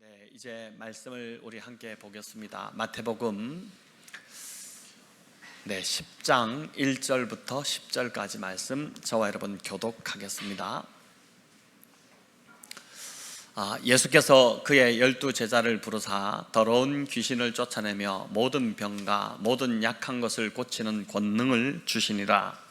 네, 이제 말씀을 우리 함께 보겠습니다. 마태복음 10장 1절부터 10절까지 말씀 저와 여러분 교독하겠습니다. 예수께서 그의 12제자를 부르사 더러운 귀신을 쫓아내며 모든 병과 모든 약한 것을 고치는 권능을 주시니라.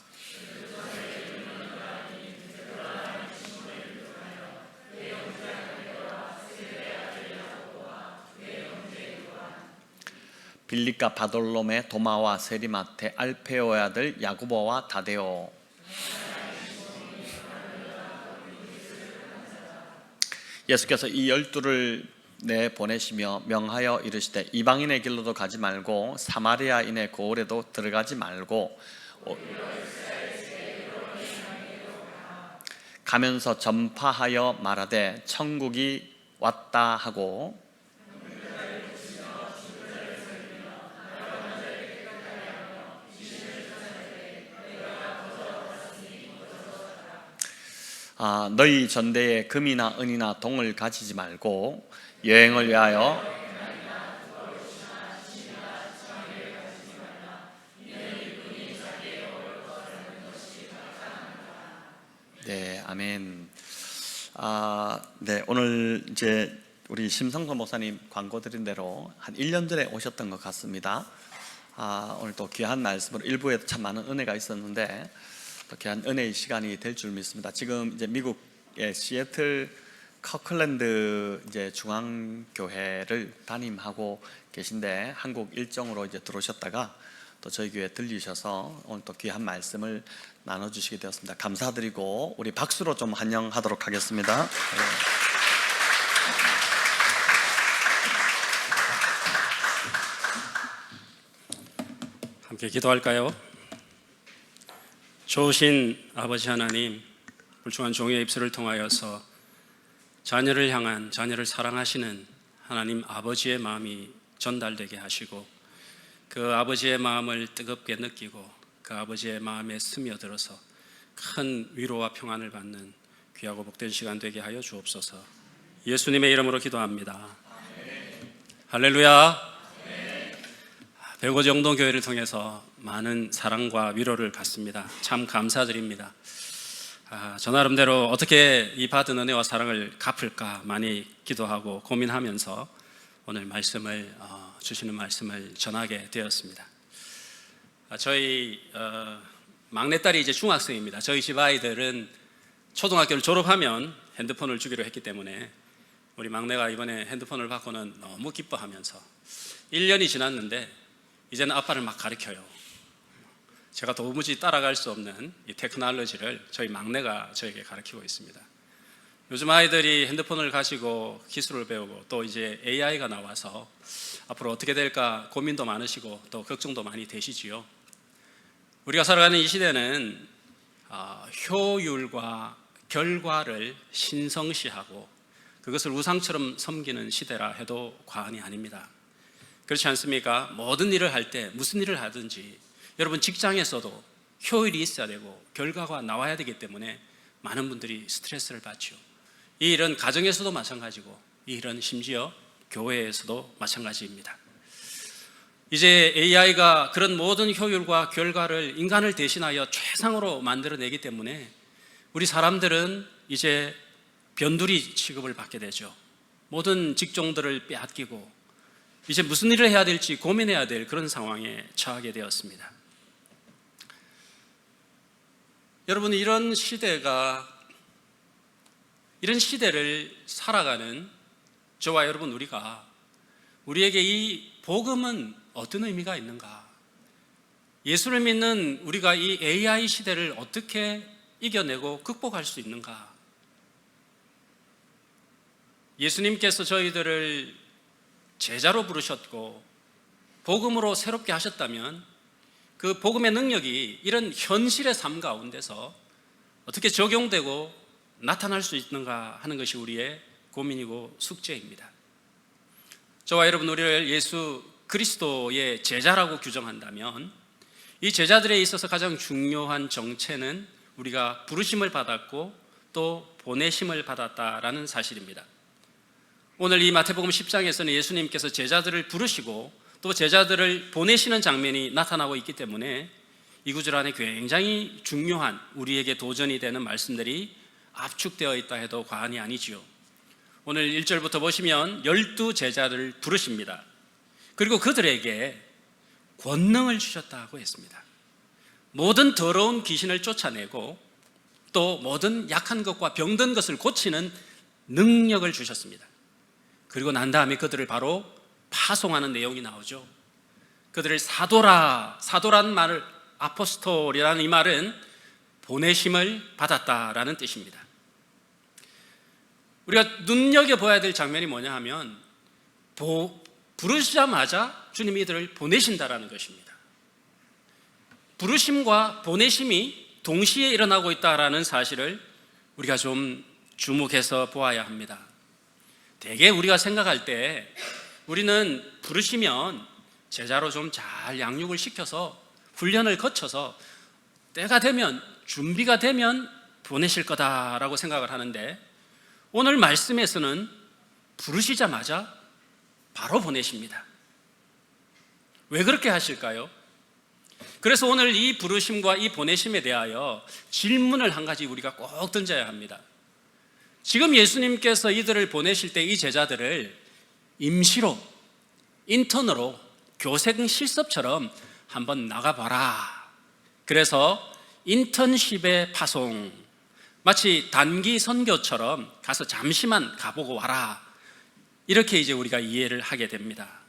빌립과 바돌로메, 도마와 세리마테, 알페오의 아들 야고보와 다데오. 예수께서 이 12를 내보내시며 명하여 이르시되 이방인의 길로도 가지 말고 사마리아인의 고을에도 들어가지 말고 가면서 전파하여 말하되 천국이 왔다 하고 너희 전대에 금이나 은이나 동을 가지지 말고 여행을 위하여 네, 아멘. 오늘 이제 우리 심성선 목사님 광고 드린 대로 한 1년 전에 오셨던 것 같습니다. 오늘 또 귀한 말씀으로 일부에도 참 많은 은혜가 있었는데 또 귀한 은혜의 시간이 될 줄 믿습니다. 지금 이제 미국의 시애틀 커클랜드 이제 중앙교회를 담임하고 계신데 한국 일정으로 이제 들어오셨다가 또 저희 교회에 들리셔서 오늘 또 귀한 말씀을 나눠주시게 되었습니다. 감사드리고 우리 박수로 좀 환영하도록 하겠습니다. 함께 기도할까요? 좋으신 아버지 하나님, 불충한 종의 입술을 통하여서 자녀를 향한, 자녀를 사랑하시는 하나님 아버지의 마음이 전달되게 하시고 그 아버지의 마음을 뜨겁게 느끼고 그 아버지의 마음에 스며들어서 큰 위로와 평안을 받는 귀하고 복된 시간 되게 하여 주옵소서. 예수님의 이름으로 기도합니다. 할렐루야. 백오지 영동교회를 통해서 많은 사랑과 위로를 받습니다. 참 감사드립니다. 저 나름대로 어떻게 이 받은 은혜와 사랑을 갚을까 많이 기도하고 고민하면서 오늘 말씀을 주시는 말씀을 전하게 되었습니다. 저희 막내딸이 이제 중학생입니다. 저희 집 아이들은 초등학교를 졸업하면 핸드폰을 주기로 했기 때문에 우리 막내가 이번에 핸드폰을 받고는 너무 기뻐하면서 1년이 지났는데 이제는 아빠를 막 가르쳐요. 제가 도무지 따라갈 수 없는 이 테크놀로지를 저희 막내가 저에게 가르치고 있습니다. 요즘 아이들이 핸드폰을 가지고 기술을 배우고 또 이제 AI가 나와서 앞으로 어떻게 될까 고민도 많으시고 또 걱정도 많이 되시지요. 우리가 살아가는 이 시대는 효율과 결과를 신성시하고 그것을 우상처럼 섬기는 시대라 해도 과언이 아닙니다. 그렇지 않습니까? 모든 일을 할 때 무슨 일을 하든지 여러분 직장에서도 효율이 있어야 되고 결과가 나와야 되기 때문에 많은 분들이 스트레스를 받죠. 이 일은 가정에서도 마찬가지고 이 일은 심지어 교회에서도 마찬가지입니다. 이제 AI가 그런 모든 효율과 결과를 인간을 대신하여 최상으로 만들어내기 때문에 우리 사람들은 이제 변두리 취급을 받게 되죠. 모든 직종들을 빼앗기고 이제 무슨 일을 해야 될지 고민해야 될 그런 상황에 처하게 되었습니다. 여러분, 이런 시대를 살아가는 저와 여러분 우리에게 이 복음은 어떤 의미가 있는가? 예수를 믿는 우리가 이 AI 시대를 어떻게 이겨내고 극복할 수 있는가? 예수님께서 저희들을 제자로 부르셨고 복음으로 새롭게 하셨다면 그 복음의 능력이 이런 현실의 삶 가운데서 어떻게 적용되고 나타날 수 있는가 하는 것이 우리의 고민이고 숙제입니다. 저와 여러분 우리를 예수 그리스도의 제자라고 규정한다면 이 제자들에 있어서 가장 중요한 정체는 우리가 부르심을 받았고 또 보내심을 받았다라는 사실입니다. 오늘 이 마태복음 10장에서는 예수님께서 제자들을 부르시고 또 제자들을 보내시는 장면이 나타나고 있기 때문에 이 구절 안에 굉장히 중요한 우리에게 도전이 되는 말씀들이 압축되어 있다 해도 과언이 아니지요. 오늘 1절부터 보시면 12제자를 부르십니다. 그리고 그들에게 권능을 주셨다고 했습니다. 모든 더러운 귀신을 쫓아내고 또 모든 약한 것과 병든 것을 고치는 능력을 주셨습니다. 그리고 난 다음에 그들을 바로 파송하는 내용이 나오죠. 그들을 사도란 말을, 아포스톨이라는 이 말은 보내심을 받았다라는 뜻입니다. 우리가 눈여겨봐야 될 장면이 뭐냐 하면 부르시자마자 주님이 이들을 보내신다라는 것입니다. 부르심과 보내심이 동시에 일어나고 있다라는 사실을 우리가 좀 주목해서 보아야 합니다. 대개 우리가 생각할 때 우리는 부르시면 제자로 좀 잘 양육을 시켜서 훈련을 거쳐서 때가 되면, 준비가 되면 보내실 거다라고 생각을 하는데, 오늘 말씀에서는 부르시자마자 바로 보내십니다. 왜 그렇게 하실까요? 그래서 오늘 이 부르심과 이 보내심에 대하여 질문을 한 가지 우리가 꼭 던져야 합니다. 지금 예수님께서 이들을 보내실 때 이 제자들을 임시로, 인턴으로, 교생 실습처럼 한번 나가봐라. 그래서 인턴십의 파송, 마치 단기 선교처럼 가서 잠시만 가보고 와라. 이렇게 이제 우리가 이해를 하게 됩니다.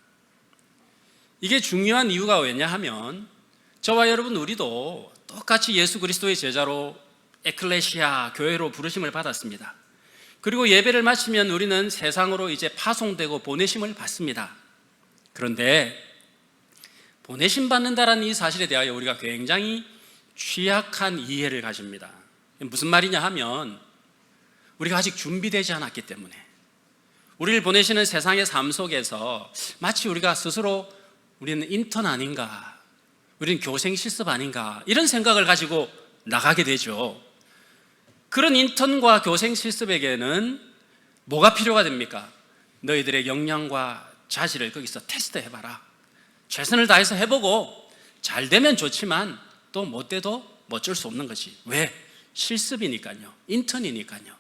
이게 중요한 이유가 왜냐하면 저와 여러분 우리도 똑같이 예수 그리스도의 제자로 에클레시아, 교회로 부르심을 받았습니다. 그리고 예배를 마치면 우리는 세상으로 이제 파송되고 보내심을 받습니다. 그런데 보내심 받는다라는 이 사실에 대하여 우리가 굉장히 취약한 이해를 가집니다. 무슨 말이냐 하면 우리가 아직 준비되지 않았기 때문에, 우리를 보내시는 세상의 삶 속에서 마치 우리가 스스로 우리는 인턴 아닌가, 우리는 교생 실습 아닌가, 이런 생각을 가지고 나가게 되죠. 그런 인턴과 교생 실습에게는 뭐가 필요가 됩니까? 너희들의 역량과 자질을 거기서 테스트해봐라. 최선을 다해서 해보고 잘 되면 좋지만 또 못 돼도 어쩔 수 없는 거지. 왜? 실습이니까요. 인턴이니까요.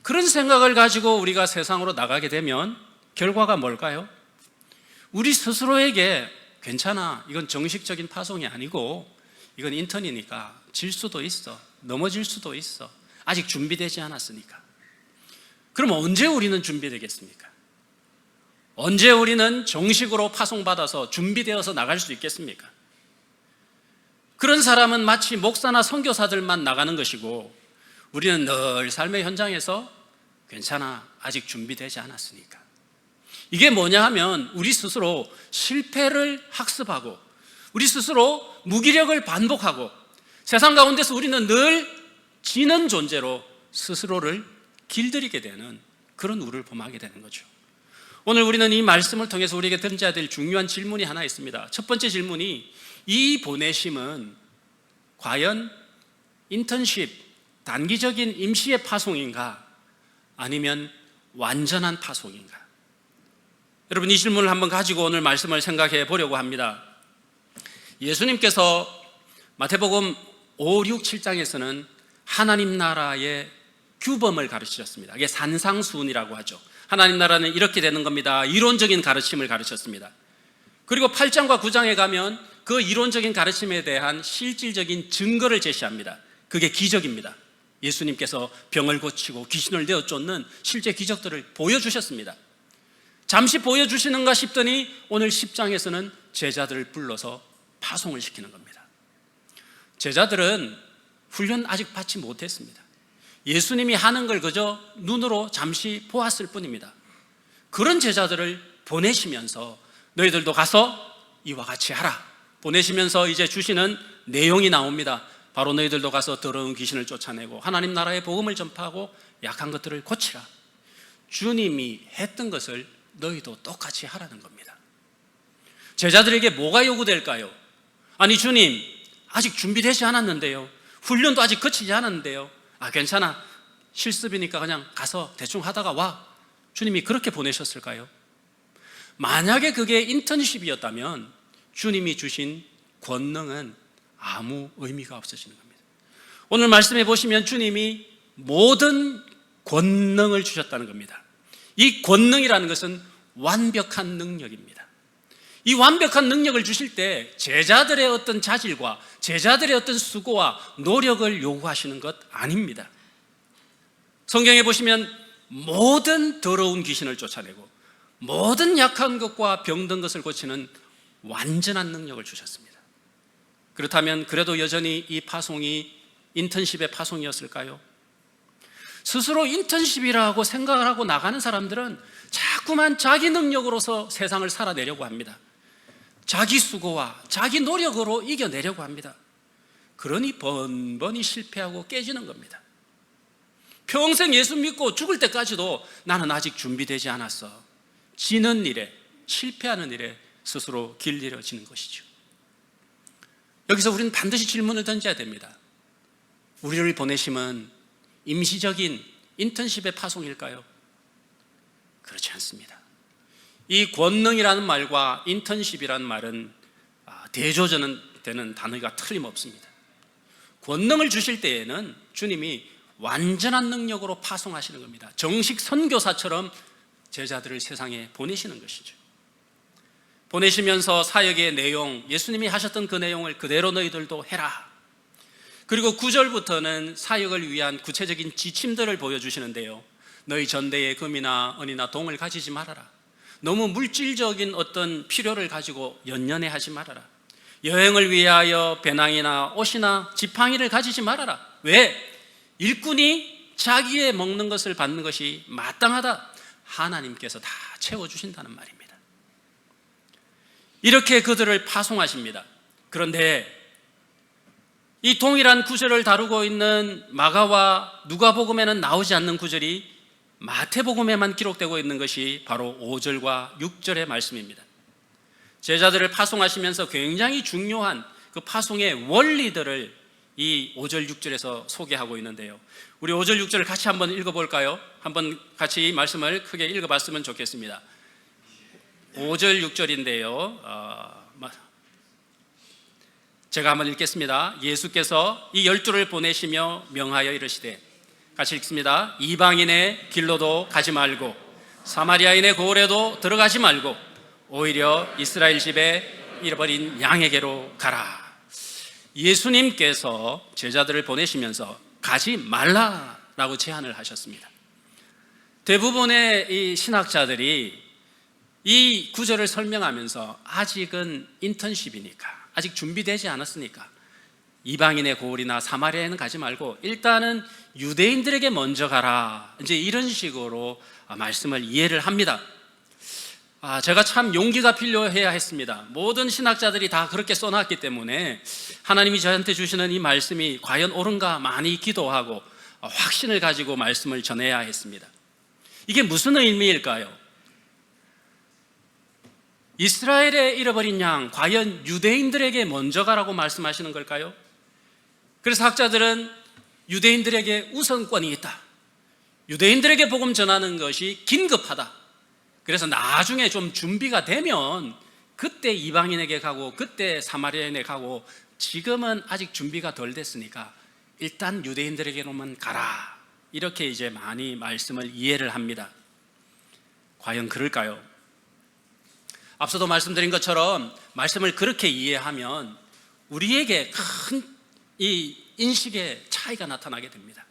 그런 생각을 가지고 우리가 세상으로 나가게 되면 결과가 뭘까요? 우리 스스로에게 괜찮아, 이건 정식적인 파송이 아니고 이건 인턴이니까 질 수도 있어, 넘어질 수도 있어, 아직 준비되지 않았으니까. 그럼 언제 우리는 준비되겠습니까? 언제 우리는 정식으로 파송받아서 준비되어서 나갈 수 있겠습니까? 그런 사람은 마치 목사나 선교사들만 나가는 것이고, 우리는 늘 삶의 현장에서 괜찮아, 아직 준비되지 않았으니까. 이게 뭐냐 하면 우리 스스로 실패를 학습하고 우리 스스로 무기력을 반복하고 세상 가운데서 우리는 늘 지는 존재로 스스로를 길들이게 되는 그런 우를 범하게 되는 거죠. 오늘 우리는 이 말씀을 통해서 우리에게 던져야 될 중요한 질문이 하나 있습니다. 첫 번째 질문이, 이 보내심은 과연 인턴십, 단기적인 임시의 파송인가, 아니면 완전한 파송인가? 여러분, 이 질문을 한번 가지고 오늘 말씀을 생각해 보려고 합니다. 예수님께서 마태복음 5, 6, 7장에서는 하나님 나라의 규범을 가르치셨습니다. 이게 산상수훈이라고 하죠. 하나님 나라는 이렇게 되는 겁니다. 이론적인 가르침을 가르쳤습니다. 그리고 8장과 9장에 가면 그 이론적인 가르침에 대한 실질적인 증거를 제시합니다. 그게 기적입니다. 예수님께서 병을 고치고 귀신을 내어쫓는 실제 기적들을 보여주셨습니다. 잠시 보여주시는가 싶더니 오늘 10장에서는 제자들을 불러서 파송을 시키는 겁니다. 제자들은 훈련 아직 받지 못했습니다. 예수님이 하는 걸 그저 눈으로 잠시 보았을 뿐입니다. 그런 제자들을 보내시면서 너희들도 가서 이와 같이 하라. 보내시면서 이제 주시는 내용이 나옵니다. 바로 너희들도 가서 더러운 귀신을 쫓아내고 하나님 나라의 복음을 전파하고 약한 것들을 고치라. 주님이 했던 것을 너희도 똑같이 하라는 겁니다. 제자들에게 뭐가 요구될까요? 아니 주님, 아직 준비되지 않았는데요, 훈련도 아직 거치지 않았는데요, 괜찮아, 실습이니까 그냥 가서 대충 하다가 와, 주님이 그렇게 보내셨을까요? 만약에 그게 인턴십이었다면 주님이 주신 권능은 아무 의미가 없어지는 겁니다. 오늘 말씀해 보시면 주님이 모든 권능을 주셨다는 겁니다. 이 권능이라는 것은 완벽한 능력입니다. 이 완벽한 능력을 주실 때 제자들의 어떤 자질과 제자들의 어떤 수고와 노력을 요구하시는 것 아닙니다. 성경에 보시면 모든 더러운 귀신을 쫓아내고 모든 약한 것과 병든 것을 고치는 완전한 능력을 주셨습니다. 그렇다면 그래도 여전히 이 파송이 인턴십의 파송이었을까요? 스스로 인턴십이라고 생각을 하고 나가는 사람들은 자꾸만 자기 능력으로서 세상을 살아내려고 합니다. 자기 수고와 자기 노력으로 이겨내려고 합니다. 그러니 번번이 실패하고 깨지는 겁니다. 평생 예수 믿고 죽을 때까지도 나는 아직 준비되지 않았어. 지는 일에, 실패하는 일에 스스로 길들여지는 것이죠. 여기서 우리는 반드시 질문을 던져야 됩니다. 우리를 보내심은 임시적인 인턴십의 파송일까요? 그렇지 않습니다. 이 권능이라는 말과 인턴십이라는 말은 대조되는 단어가 틀림없습니다. 권능을 주실 때에는 주님이 완전한 능력으로 파송하시는 겁니다. 정식 선교사처럼 제자들을 세상에 보내시는 것이죠. 보내시면서 사역의 내용, 예수님이 하셨던 그 내용을 그대로 너희들도 해라. 그리고 9절부터는 사역을 위한 구체적인 지침들을 보여주시는데요. 너희 전대에 금이나 은이나 동을 가지지 말아라. 너무 물질적인 어떤 필요를 가지고 연연해 하지 말아라. 여행을 위하여 배낭이나 옷이나 지팡이를 가지지 말아라. 왜? 일꾼이 자기의 먹는 것을 받는 것이 마땅하다. 하나님께서 다 채워주신다는 말입니다. 이렇게 그들을 파송하십니다. 그런데 이 동일한 구절을 다루고 있는 마가와 누가복음에는 나오지 않는 구절이 마태복음에만 기록되고 있는 것이 바로 5절과 6절의 말씀입니다. 제자들을 파송하시면서 굉장히 중요한 그 파송의 원리들을 이 5절, 6절에서 소개하고 있는데요. 우리 5절, 6절을 같이 한번 읽어볼까요? 한번 같이 이 말씀을 크게 읽어봤으면 좋겠습니다. 5절, 6절인데요. 제가 한번 읽겠습니다. 예수께서 이 12를 보내시며 명하여 이르시되, 같이 읽습니다. 이방인의 길로도 가지 말고 사마리아인의 고을에도 들어가지 말고 오히려 이스라엘 집에 잃어버린 양에게로 가라. 예수님께서 제자들을 보내시면서 가지 말라라고 제안을 하셨습니다. 대부분의 이 신학자들이 이 구절을 설명하면서 아직은 인턴십이니까, 아직 준비되지 않았으니까 이방인의 고을이나 사마리아에는 가지 말고 일단은 유대인들에게 먼저 가라, 이제 이런 식으로 말씀을 이해를 합니다. 제가 참 용기가 필요해야 했습니다. 모든 신학자들이 다 그렇게 써놨기 때문에 하나님이 저한테 주시는 이 말씀이 과연 옳은가 많이 기도하고 확신을 가지고 말씀을 전해야 했습니다. 이게 무슨 의미일까요? 이스라엘의 잃어버린 양, 과연 유대인들에게 먼저 가라고 말씀하시는 걸까요? 그래서 학자들은 유대인들에게 우선권이 있다. 유대인들에게 복음 전하는 것이 긴급하다. 그래서 나중에 좀 준비가 되면 그때 이방인에게 가고 그때 사마리아인에게 가고, 지금은 아직 준비가 덜 됐으니까 일단 유대인들에게로만 가라. 이렇게 이제 많이 말씀을 이해를 합니다. 과연 그럴까요? 앞서도 말씀드린 것처럼 말씀을 그렇게 이해하면 우리에게 큰 이 인식의 차이가 나타나게 됩니다.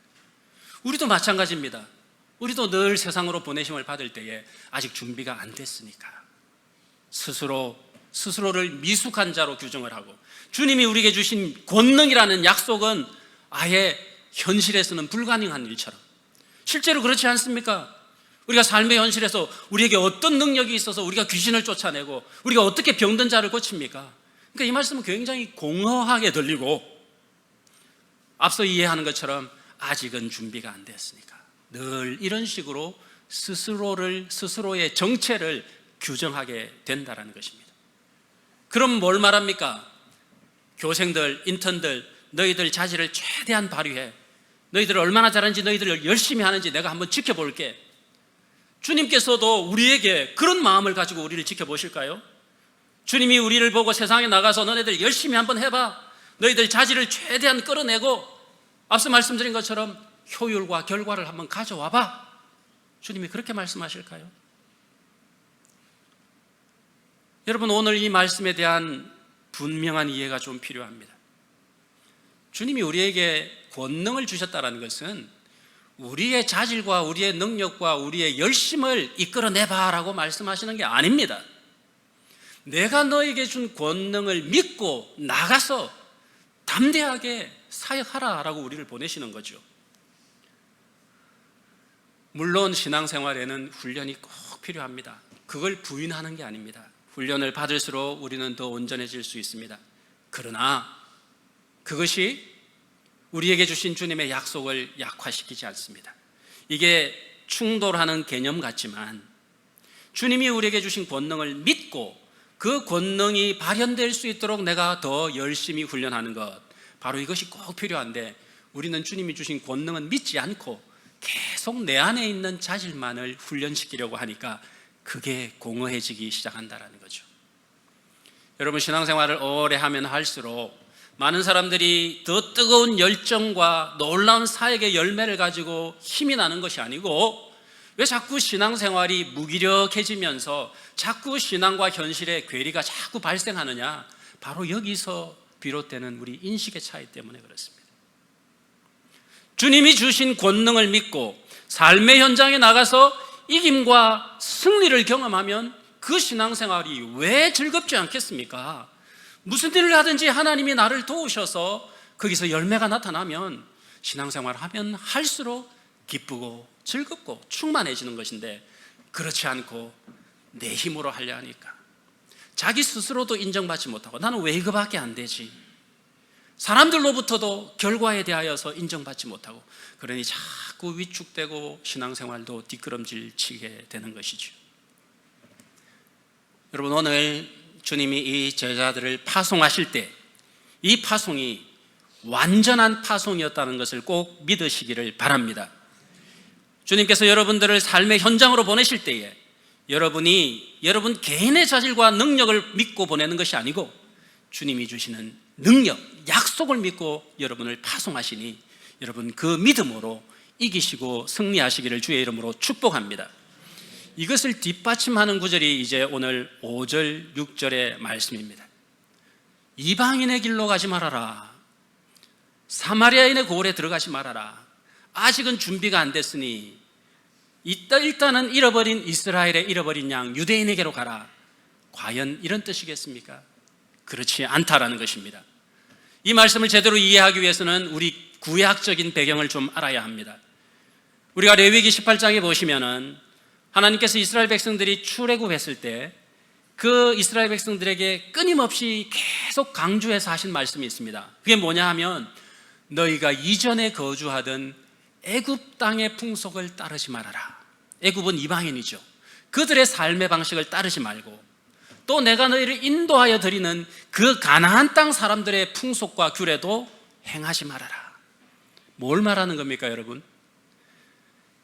우리도 마찬가지입니다. 우리도 늘 세상으로 보내심을 받을 때에 아직 준비가 안 됐으니까 스스로를 미숙한 자로 규정을 하고, 주님이 우리에게 주신 권능이라는 약속은 아예 현실에서는 불가능한 일처럼, 실제로 그렇지 않습니까? 우리가 삶의 현실에서 우리에게 어떤 능력이 있어서 우리가 귀신을 쫓아내고 우리가 어떻게 병든 자를 고칩니까? 그러니까 이 말씀은 굉장히 공허하게 들리고, 앞서 이해하는 것처럼 아직은 준비가 안 됐으니까 늘 이런 식으로 스스로의 정체를 규정하게 된다는 것입니다. 그럼 뭘 말합니까? 교생들, 인턴들, 너희들 자질을 최대한 발휘해. 너희들 얼마나 잘하는지, 너희들 열심히 하는지 내가 한번 지켜볼게. 주님께서도 우리에게 그런 마음을 가지고 우리를 지켜보실까요? 주님이 우리를 보고 세상에 나가서 너네들 열심히 한번 해봐, 너희들 자질을 최대한 끌어내고 앞서 말씀드린 것처럼 효율과 결과를 한번 가져와봐, 주님이 그렇게 말씀하실까요? 여러분, 오늘 이 말씀에 대한 분명한 이해가 좀 필요합니다. 주님이 우리에게 권능을 주셨다는 것은 우리의 자질과 우리의 능력과 우리의 열심을 이끌어내봐라고 말씀하시는 게 아닙니다. 내가 너에게 준 권능을 믿고 나가서 담대하게 사역하라라고 우리를 보내시는 거죠. 물론 신앙생활에는 훈련이 꼭 필요합니다. 그걸 부인하는 게 아닙니다. 훈련을 받을수록 우리는 더 온전해질 수 있습니다. 그러나 그것이 우리에게 주신 주님의 약속을 약화시키지 않습니다. 이게 충돌하는 개념 같지만 주님이 우리에게 주신 권능을 믿고 그 권능이 발현될 수 있도록 내가 더 열심히 훈련하는 것, 바로 이것이 꼭 필요한데, 우리는 주님이 주신 권능은 믿지 않고 계속 내 안에 있는 자질만을 훈련시키려고 하니까 그게 공허해지기 시작한다는 거죠. 여러분, 신앙생활을 오래 하면 할수록 많은 사람들이 더 뜨거운 열정과 놀라운 사역의 열매를 가지고 힘이 나는 것이 아니고, 왜 자꾸 신앙생활이 무기력해지면서 자꾸 신앙과 현실의 괴리가 자꾸 발생하느냐? 바로 여기서 비롯되는 우리 인식의 차이 때문에 그렇습니다. 주님이 주신 권능을 믿고 삶의 현장에 나가서 이김과 승리를 경험하면 그 신앙생활이 왜 즐겁지 않겠습니까? 무슨 일을 하든지 하나님이 나를 도우셔서 거기서 열매가 나타나면 신앙생활을 하면 할수록 기쁘고 즐겁고 충만해지는 것인데, 그렇지 않고 내 힘으로 하려 하니까 자기 스스로도 인정받지 못하고 나는 왜 이거밖에 안 되지, 사람들로부터도 결과에 대하여서 인정받지 못하고, 그러니 자꾸 위축되고 신앙생활도 뒷걸음질 치게 되는 것이죠. 여러분, 오늘 주님이 이 제자들을 파송하실 때 이 파송이 완전한 파송이었다는 것을 꼭 믿으시기를 바랍니다. 주님께서 여러분들을 삶의 현장으로 보내실 때에 여러분이 여러분 개인의 자질과 능력을 믿고 보내는 것이 아니고 주님이 주시는 능력, 약속을 믿고 여러분을 파송하시니 여러분 그 믿음으로 이기시고 승리하시기를 주의 이름으로 축복합니다. 이것을 뒷받침하는 구절이 이제 오늘 5절, 6절의 말씀입니다. 이방인의 길로 가지 말아라. 사마리아인의 고을에 들어가지 말아라. 아직은 준비가 안 됐으니 일단은 잃어버린 이스라엘의 잃어버린 양 유대인에게로 가라. 과연 이런 뜻이겠습니까? 그렇지 않다라는 것입니다. 이 말씀을 제대로 이해하기 위해서는 우리 구약적인 배경을 좀 알아야 합니다. 우리가 레위기 18장에 보시면은 하나님께서 이스라엘 백성들이 출애굽했을 때 그 이스라엘 백성들에게 끊임없이 계속 강조해서 하신 말씀이 있습니다. 그게 뭐냐 하면 너희가 이전에 거주하던 애굽 땅의 풍속을 따르지 말아라. 애굽은 이방인이죠. 그들의 삶의 방식을 따르지 말고 또 내가 너희를 인도하여 드리는 그 가나안 땅 사람들의 풍속과 규례도 행하지 말아라. 뭘 말하는 겁니까, 여러분?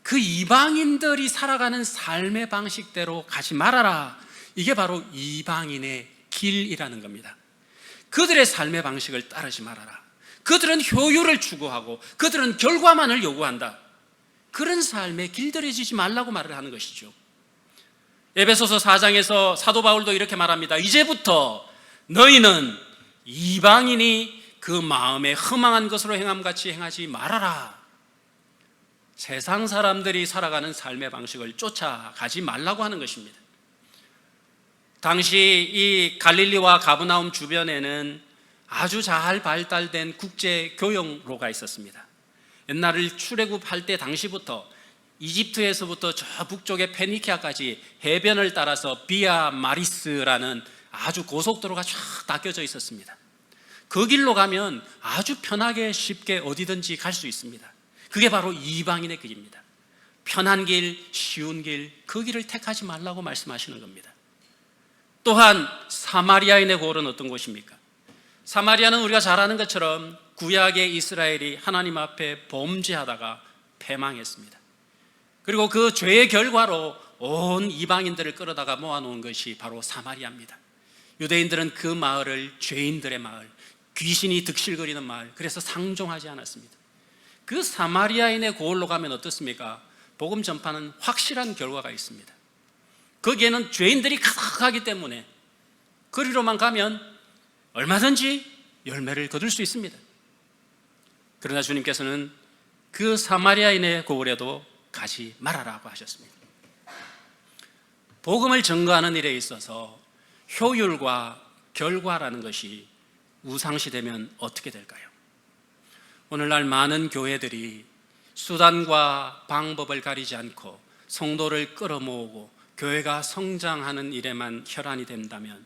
그 이방인들이 살아가는 삶의 방식대로 가지 말아라. 이게 바로 이방인의 길이라는 겁니다. 그들의 삶의 방식을 따르지 말아라. 그들은 효율을 추구하고 그들은 결과만을 요구한다. 그런 삶에 길들여지지 말라고 말을 하는 것이죠. 에베소서 4장에서 사도 바울도 이렇게 말합니다. 이제부터 너희는 이방인이 그 마음에 허망한 것으로 행함같이 행하지 말아라. 세상 사람들이 살아가는 삶의 방식을 쫓아가지 말라고 하는 것입니다. 당시 이 갈릴리와 가브나움 주변에는 아주 잘 발달된 국제 교역로가 있었습니다. 옛날을 출애굽할 때 당시부터 이집트에서부터 저 북쪽의 페니키아까지 해변을 따라서 비아 마리스라는 아주 고속도로가 쫙 닦여져 있었습니다. 그 길로 가면 아주 편하게 쉽게 어디든지 갈 수 있습니다. 그게 바로 이방인의 길입니다. 편한 길, 쉬운 길, 그 길을 택하지 말라고 말씀하시는 겁니다. 또한 사마리아인의 고을은 어떤 곳입니까? 사마리아는 우리가 잘 아는 것처럼 구약의 이스라엘이 하나님 앞에 범죄하다가 패망했습니다. 그리고 그 죄의 결과로 온 이방인들을 끌어다가 모아놓은 것이 바로 사마리아입니다. 유대인들은 그 마을을 죄인들의 마을, 귀신이 득실거리는 마을, 그래서 상종하지 않았습니다. 그 사마리아인의 고을로 가면 어떻습니까? 복음 전파는 확실한 결과가 있습니다. 거기에는 죄인들이 가득하기 때문에 거리로만 가면 얼마든지 열매를 거둘 수 있습니다. 그러나 주님께서는 그 사마리아인의 고을에도 가지 말아라고 하셨습니다. 복음을 전거하는 일에 있어서 효율과 결과라는 것이 우상시되면 어떻게 될까요? 오늘날 많은 교회들이 수단과 방법을 가리지 않고 성도를 끌어모으고 교회가 성장하는 일에만 혈안이 된다면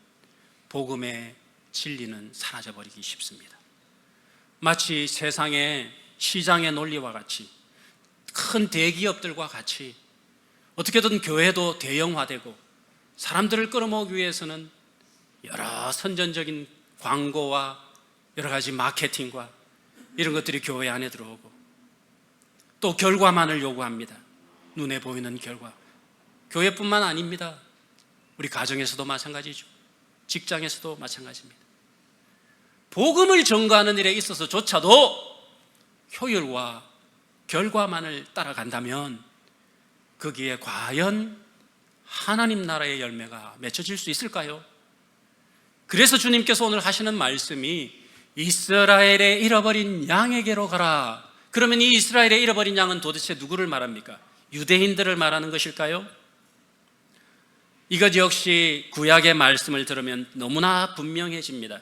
복음의 진리는 사라져버리기 쉽습니다. 마치 세상의 시장의 논리와 같이 큰 대기업들과 같이 어떻게든 교회도 대형화되고 사람들을 끌어모으기 위해서는 여러 선전적인 광고와 여러 가지 마케팅과 이런 것들이 교회 안에 들어오고 또 결과만을 요구합니다. 눈에 보이는 결과. 교회뿐만 아닙니다. 우리 가정에서도 마찬가지죠. 직장에서도 마찬가지입니다. 복음을 전거하는 일에 있어서조차도 효율과 결과만을 따라간다면 거기에 과연 하나님 나라의 열매가 맺혀질 수 있을까요? 그래서 주님께서 오늘 하시는 말씀이 이스라엘의 잃어버린 양에게로 가라. 그러면 이 이스라엘의 잃어버린 양은 도대체 누구를 말합니까? 유대인들을 말하는 것일까요? 이것 역시 구약의 말씀을 들으면 너무나 분명해집니다.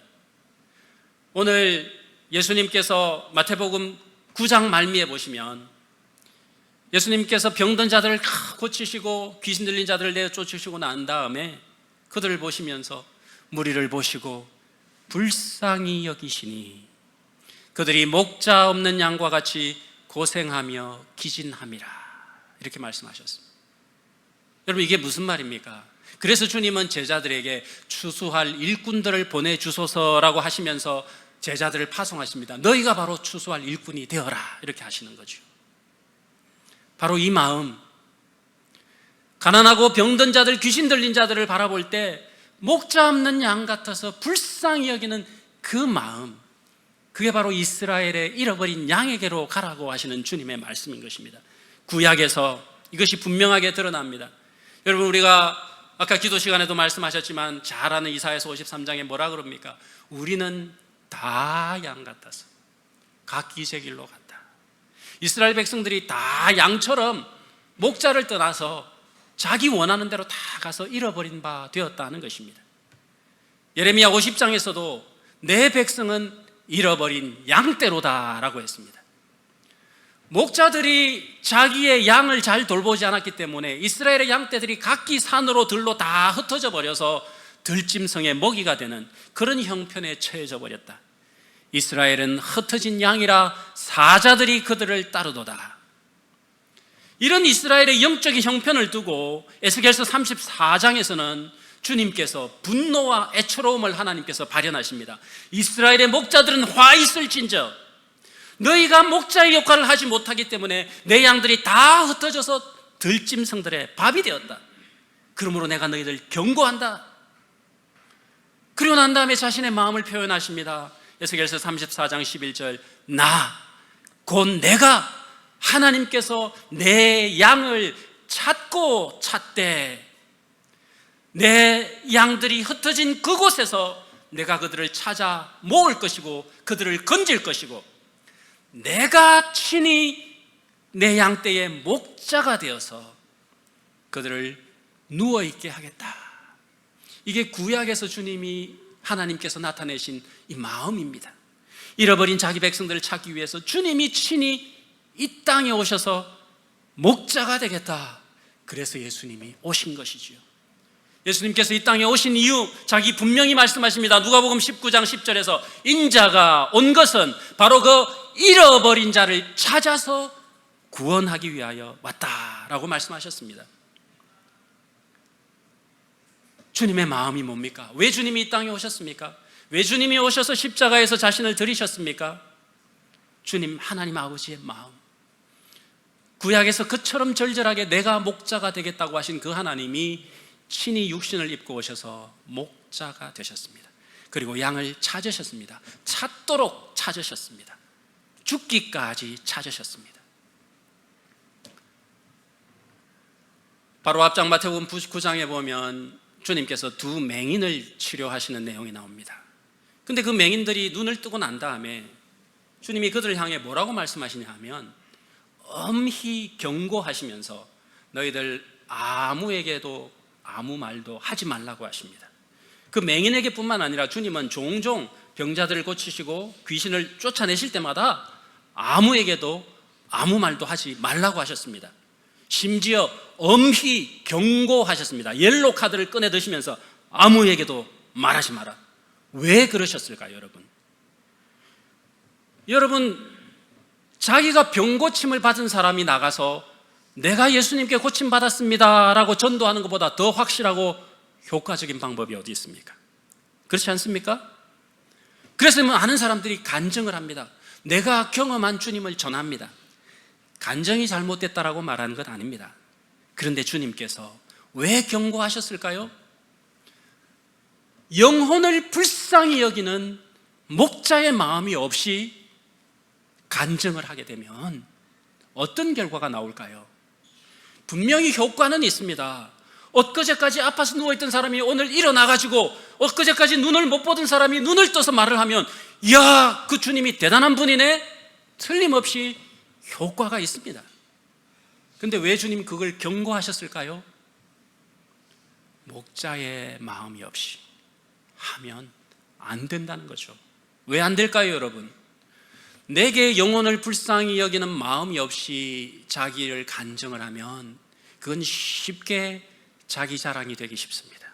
오늘 예수님께서 마태복음 9장 말미에 보시면 예수님께서 병든 자들을 고치시고 귀신 들린 자들을 내쫓으시고 난 다음에 그들을 보시면서 무리를 보시고 불쌍히 여기시니 그들이 목자 없는 양과 같이 고생하며 기진함이라 이렇게 말씀하셨습니다. 여러분 이게 무슨 말입니까? 그래서 주님은 제자들에게 추수할 일꾼들을 보내주소서라고 하시면서 제자들을 파송하십니다. 너희가 바로 추수할 일꾼이 되어라 이렇게 하시는 거죠. 바로 이 마음, 가난하고 병든 자들, 귀신 들린 자들을 바라볼 때 목자 없는 양 같아서 불쌍히 여기는 그 마음, 그게 바로 이스라엘의 잃어버린 양에게로 가라고 하시는 주님의 말씀인 것입니다. 구약에서 이것이 분명하게 드러납니다. 여러분 우리가 아까 기도 시간에도 말씀하셨지만 잘 아는 이사야서 53장에 뭐라 그럽니까? 우리는 다 양 같아서 각기 제 길로 갔다. 이스라엘 백성들이 다 양처럼 목자를 떠나서 자기 원하는 대로 다 가서 잃어버린 바 되었다는 것입니다. 예레미야 50장에서도 내 백성은 잃어버린 양떼로다라고 했습니다. 목자들이 자기의 양을 잘 돌보지 않았기 때문에 이스라엘의 양떼들이 각기 산으로 들로 다 흩어져 버려서 들짐승의 먹이가 되는 그런 형편에 처해져 버렸다. 이스라엘은 흩어진 양이라 사자들이 그들을 따르도다. 이런 이스라엘의 영적인 형편을 두고 에스겔서 34장에서는 주님께서 분노와 애처로움을 하나님께서 발현하십니다. 이스라엘의 목자들은 화 있을진저 너희가 목자의 역할을 하지 못하기 때문에 내 양들이 다 흩어져서 들짐승들의 밥이 되었다. 그러므로 내가 너희들 경고한다. 그리고 난 다음에 자신의 마음을 표현하십니다. 에스겔서 34장 11절 곧 내가 하나님께서 내 양을 찾고 찾되 내 양들이 흩어진 그곳에서 내가 그들을 찾아 모을 것이고 그들을 건질 것이고 내가 친히 내 양떼의 목자가 되어서 그들을 누워있게 하겠다. 이게 구약에서 주님이 하나님께서 나타내신 이 마음입니다. 잃어버린 자기 백성들을 찾기 위해서 주님이 친히 이 땅에 오셔서 목자가 되겠다. 그래서 예수님이 오신 것이지요. 예수님께서 이 땅에 오신 이유 자기 분명히 말씀하십니다. 누가복음 19장 10절에서 인자가 온 것은 바로 그 잃어버린 자를 찾아서 구원하기 위하여 왔다라고 말씀하셨습니다. 주님의 마음이 뭡니까? 왜 주님이 이 땅에 오셨습니까? 왜 주님이 오셔서 십자가에서 자신을 들이셨습니까? 주님 하나님 아버지의 마음, 구약에서 그처럼 절절하게 내가 목자가 되겠다고 하신 그 하나님이 친히 육신을 입고 오셔서 목자가 되셨습니다. 그리고 양을 찾으셨습니다. 찾도록 찾으셨습니다. 죽기까지 찾으셨습니다. 바로 앞장 마태복음 99장에 보면 주님께서 두 맹인을 치료하시는 내용이 나옵니다. 근데 그 맹인들이 눈을 뜨고 난 다음에 주님이 그들을 향해 뭐라고 말씀하시냐 하면 엄히 경고하시면서 너희들 아무에게도 아무 말도 하지 말라고 하십니다. 그 맹인에게 뿐만 아니라 주님은 종종 병자들을 고치시고 귀신을 쫓아내실 때마다 아무에게도 아무 말도 하지 말라고 하셨습니다. 심지어 엄히 경고하셨습니다. 옐로 카드를 꺼내 드시면서 아무에게도 말하지 마라. 왜 그러셨을까요, 여러분? 여러분, 자기가 병 고침을 받은 사람이 나가서 내가 예수님께 고침 받았습니다 라고 전도하는 것보다 더 확실하고 효과적인 방법이 어디 있습니까? 그렇지 않습니까? 그래서 많은 사람들이 간증을 합니다. 내가 경험한 주님을 전합니다. 간증이 잘못됐다라고 말하는 건 아닙니다. 그런데 주님께서 왜 경고하셨을까요? 영혼을 불쌍히 여기는 목자의 마음이 없이 간증을 하게 되면 어떤 결과가 나올까요? 분명히 효과는 있습니다. 엊그제까지 아파서 누워있던 사람이 오늘 일어나가지고 엊그제까지 눈을 못 보던 사람이 눈을 떠서 말을 하면 이야, 그 주님이 대단한 분이네? 틀림없이 효과가 있습니다. 근데 왜 주님 그걸 경고하셨을까요? 목자의 마음이 없이 하면 안 된다는 거죠. 왜 안 될까요, 여러분? 내게 영혼을 불쌍히 여기는 마음이 없이 자기를 간증을 하면 그건 쉽게 자기 자랑이 되기 쉽습니다.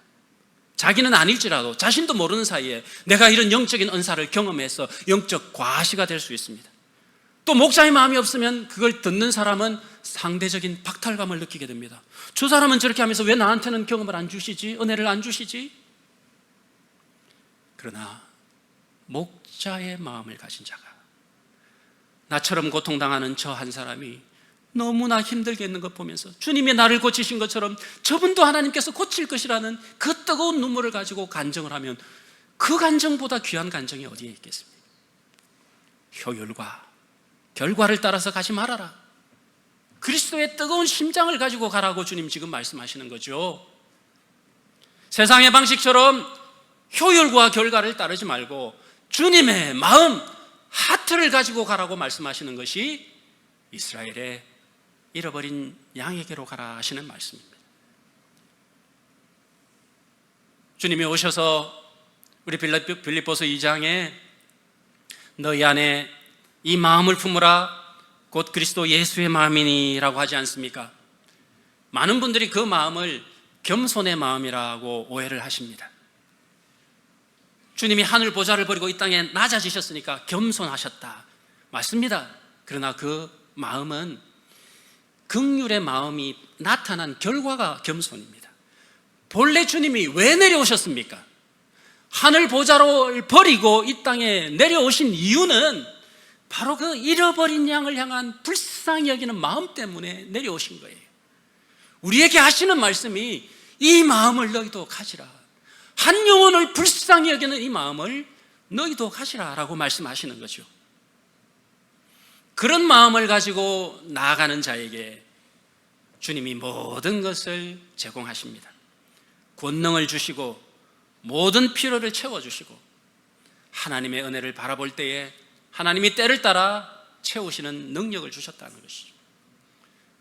자기는 아닐지라도 자신도 모르는 사이에 내가 이런 영적인 은사를 경험해서 영적 과시가 될 수 있습니다. 또 목자의 마음이 없으면 그걸 듣는 사람은 상대적인 박탈감을 느끼게 됩니다. 저 사람은 저렇게 하면서 왜 나한테는 경험을 안 주시지? 은혜를 안 주시지? 그러나 목자의 마음을 가진 자가, 나처럼 고통당하는 저 한 사람이 너무나 힘들게 있는 것 보면서 주님이 나를 고치신 것처럼 저분도 하나님께서 고칠 것이라는 그 뜨거운 눈물을 가지고 간증을 하면 그 간증보다 귀한 간증이 어디에 있겠습니까? 효율과 결과를 따라서 가지 말아라. 그리스도의 뜨거운 심장을 가지고 가라고 주님 지금 말씀하시는 거죠. 세상의 방식처럼 효율과 결과를 따르지 말고 주님의 마음, 하트를 가지고 가라고 말씀하시는 것이 이스라엘의 잃어버린 양에게로 가라 하시는 말씀입니다. 주님이 오셔서 우리 빌립보서 2장에 너희 안에 이 마음을 품으라 곧 그리스도 예수의 마음이니라고 하지 않습니까? 많은 분들이 그 마음을 겸손의 마음이라고 오해를 하십니다. 주님이 하늘 보좌를 버리고 이 땅에 낮아지셨으니까 겸손하셨다. 맞습니다. 그러나 그 마음은 긍휼의 마음이 나타난 결과가 겸손입니다. 본래 주님이 왜 내려오셨습니까? 하늘 보좌를 버리고 이 땅에 내려오신 이유는 바로 그 잃어버린 양을 향한 불쌍히 여기는 마음 때문에 내려오신 거예요. 우리에게 하시는 말씀이 이 마음을 너희도 가지라. 한 영혼을 불쌍히 여기는 이 마음을 너희도 가지라 라고 말씀하시는 거죠. 그런 마음을 가지고 나아가는 자에게 주님이 모든 것을 제공하십니다. 권능을 주시고 모든 필요를 채워주시고 하나님의 은혜를 바라볼 때에 하나님이 때를 따라 채우시는 능력을 주셨다는 것이죠.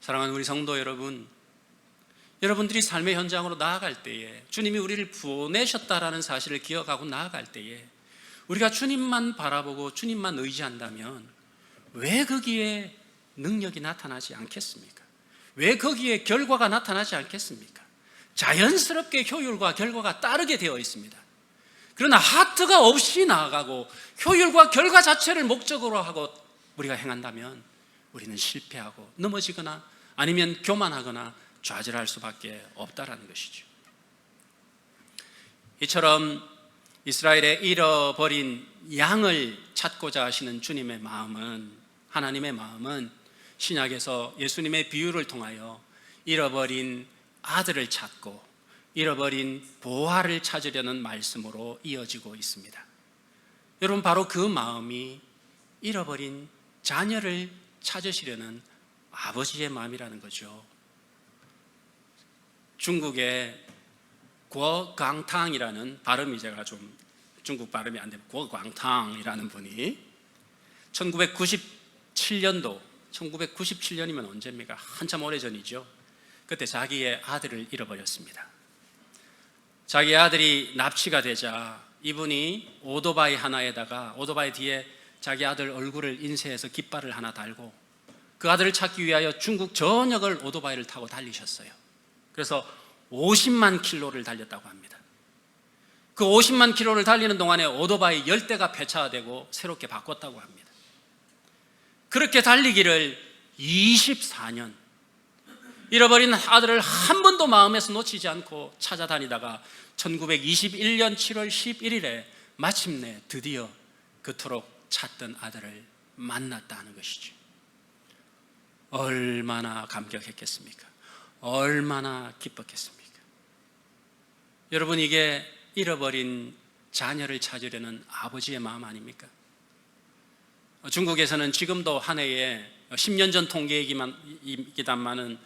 사랑하는 우리 성도 여러분, 여러분들이 삶의 현장으로 나아갈 때에 주님이 우리를 보내셨다라는 사실을 기억하고 나아갈 때에 우리가 주님만 바라보고 주님만 의지한다면 왜 거기에 능력이 나타나지 않겠습니까? 왜 거기에 결과가 나타나지 않겠습니까? 자연스럽게 효율과 결과가 따르게 되어 있습니다. 그러나 하트가 없이 나아가고 효율과 결과 자체를 목적으로 하고 우리가 행한다면 우리는 실패하고 넘어지거나 아니면 교만하거나 좌절할 수밖에 없다라는 것이죠. 이처럼 이스라엘의 잃어버린 양을 찾고자 하시는 주님의 마음은, 하나님의 마음은 신약에서 예수님의 비유를 통하여 잃어버린 아들을 찾고 잃어버린 보화를 찾으려는 말씀으로 이어지고 있습니다. 여러분, 바로 그 마음이 잃어버린 자녀를 찾으시려는 아버지의 마음이라는 거죠. 중국의 구어광탕이라는 발음이, 제가 좀 중국 발음이 안 되면 구어광탕이라는 분이 1997년이면 언제입니까? 한참 오래전이죠. 그때 자기의 아들을 잃어버렸습니다. 자기 아들이 납치가 되자 이분이 오토바이 하나에다가, 오토바이 뒤에 자기 아들 얼굴을 인쇄해서 깃발을 하나 달고 그 아들을 찾기 위하여 중국 전역을 오토바이를 타고 달리셨어요. 그래서 50만 킬로를 달렸다고 합니다. 그 50만 킬로를 달리는 동안에 오토바이 10대가 폐차되고 새롭게 바꿨다고 합니다. 그렇게 달리기를 24년, 잃어버린 아들을 한 번도 마음에서 놓치지 않고 찾아다니다가 1921년 7월 11일에 마침내 드디어 그토록 찾던 아들을 만났다는 것이죠. 얼마나 감격했겠습니까? 얼마나 기뻤겠습니까? 여러분, 이게 잃어버린 자녀를 찾으려는 아버지의 마음 아닙니까? 중국에서는 지금도 한 해에 10년 전 통계이기만은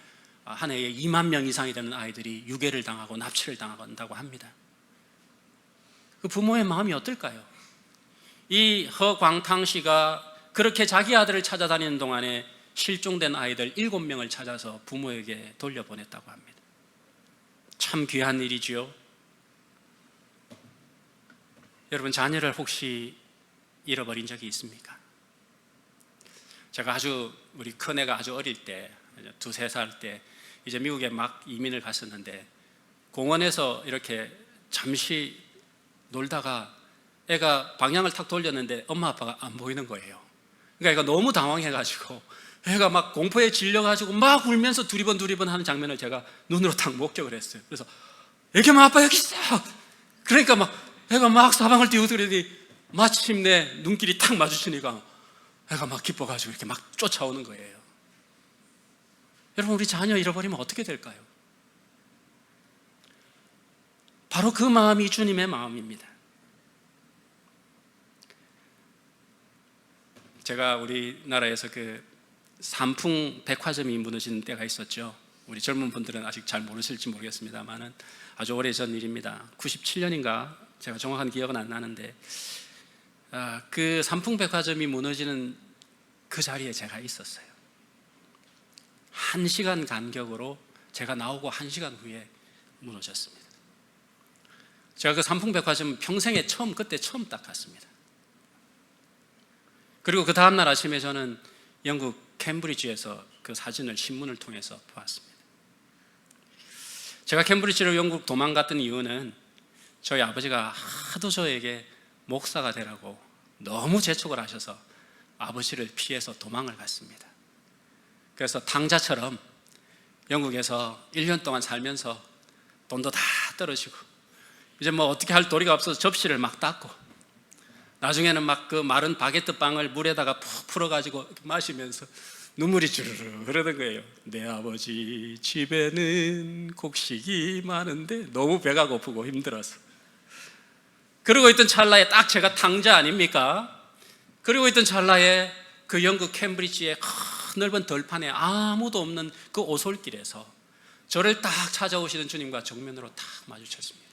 한 해에 2만 명 이상이 되는 아이들이 유괴를 당하고 납치를 당한다고 합니다. 그 부모의 마음이 어떨까요? 이 허광탕 씨가 그렇게 자기 아들을 찾아다니는 동안에 실종된 아이들 7명을 찾아서 부모에게 돌려보냈다고 합니다. 참 귀한 일이지요. 여러분, 자녀를 혹시 잃어버린 적이 있습니까? 제가 우리 큰애가 아주 어릴 때, 2-3살 때 이제 미국에 막 이민을 갔었는데, 공원에서 이렇게 잠시 놀다가 애가 방향을 탁 돌렸는데 엄마 아빠가 안 보이는 거예요. 그러니까 애가 너무 당황해가지고 애가 막 공포에 질려가지고 막 울면서 두리번 하는 장면을 제가 눈으로 딱 목격을 했어요. 그래서 애기야, 아빠 여기 있어. 그러니까 막 애가 막 사방을 뛰어들더니 마침내 눈길이 탁 마주치니까 애가 막 기뻐가지고 이렇게 막 쫓아오는 거예요. 여러분, 우리 자녀 잃어버리면 어떻게 될까요? 바로 그 마음이 주님의 마음입니다. 제가 우리나라에서 그 삼풍 백화점이 무너지는 때가 있었죠. 우리 젊은 분들은 아직 잘 모르실지 모르겠습니다만은 아주 오래전 일입니다. 97년인가 제가 정확한 기억은 안 나는데 그 삼풍 백화점이 무너지는 그 자리에 제가 있었어요. 1시간 간격으로 제가 나오고 1시간 후에 무너졌습니다. 제가 그 삼풍 백화점 평생에 그때 처음 딱 갔습니다. 그리고 그 다음날 아침에 저는 영국 캠브리지에서 그 사진을 신문을 통해서 보았습니다. 제가 캠브리지로 영국 도망갔던 이유는 저희 아버지가 하도 저에게 목사가 되라고 너무 재촉을 하셔서 아버지를 피해서 도망을 갔습니다. 그래서 탕자처럼 영국에서 1년 동안 살면서 돈도 다 떨어지고 이제 뭐 어떻게 할 도리가 없어서 접시를 막 닦고 나중에는 막 그 마른 바게트 빵을 물에다가 푹 풀어가지고 마시면서 눈물이 주르르 흐르는 거예요. 내 아버지 집에는 곡식이 많은데 너무 배가 고프고 힘들어서. 그러고 있던 찰나에 딱 제가 탕자 아닙니까? 그러고 있던 찰나에 그 영국 캠브리지의 넓은 들판에 아무도 없는 그 오솔길에서 저를 딱 찾아오시는 주님과 정면으로 딱 마주쳤습니다.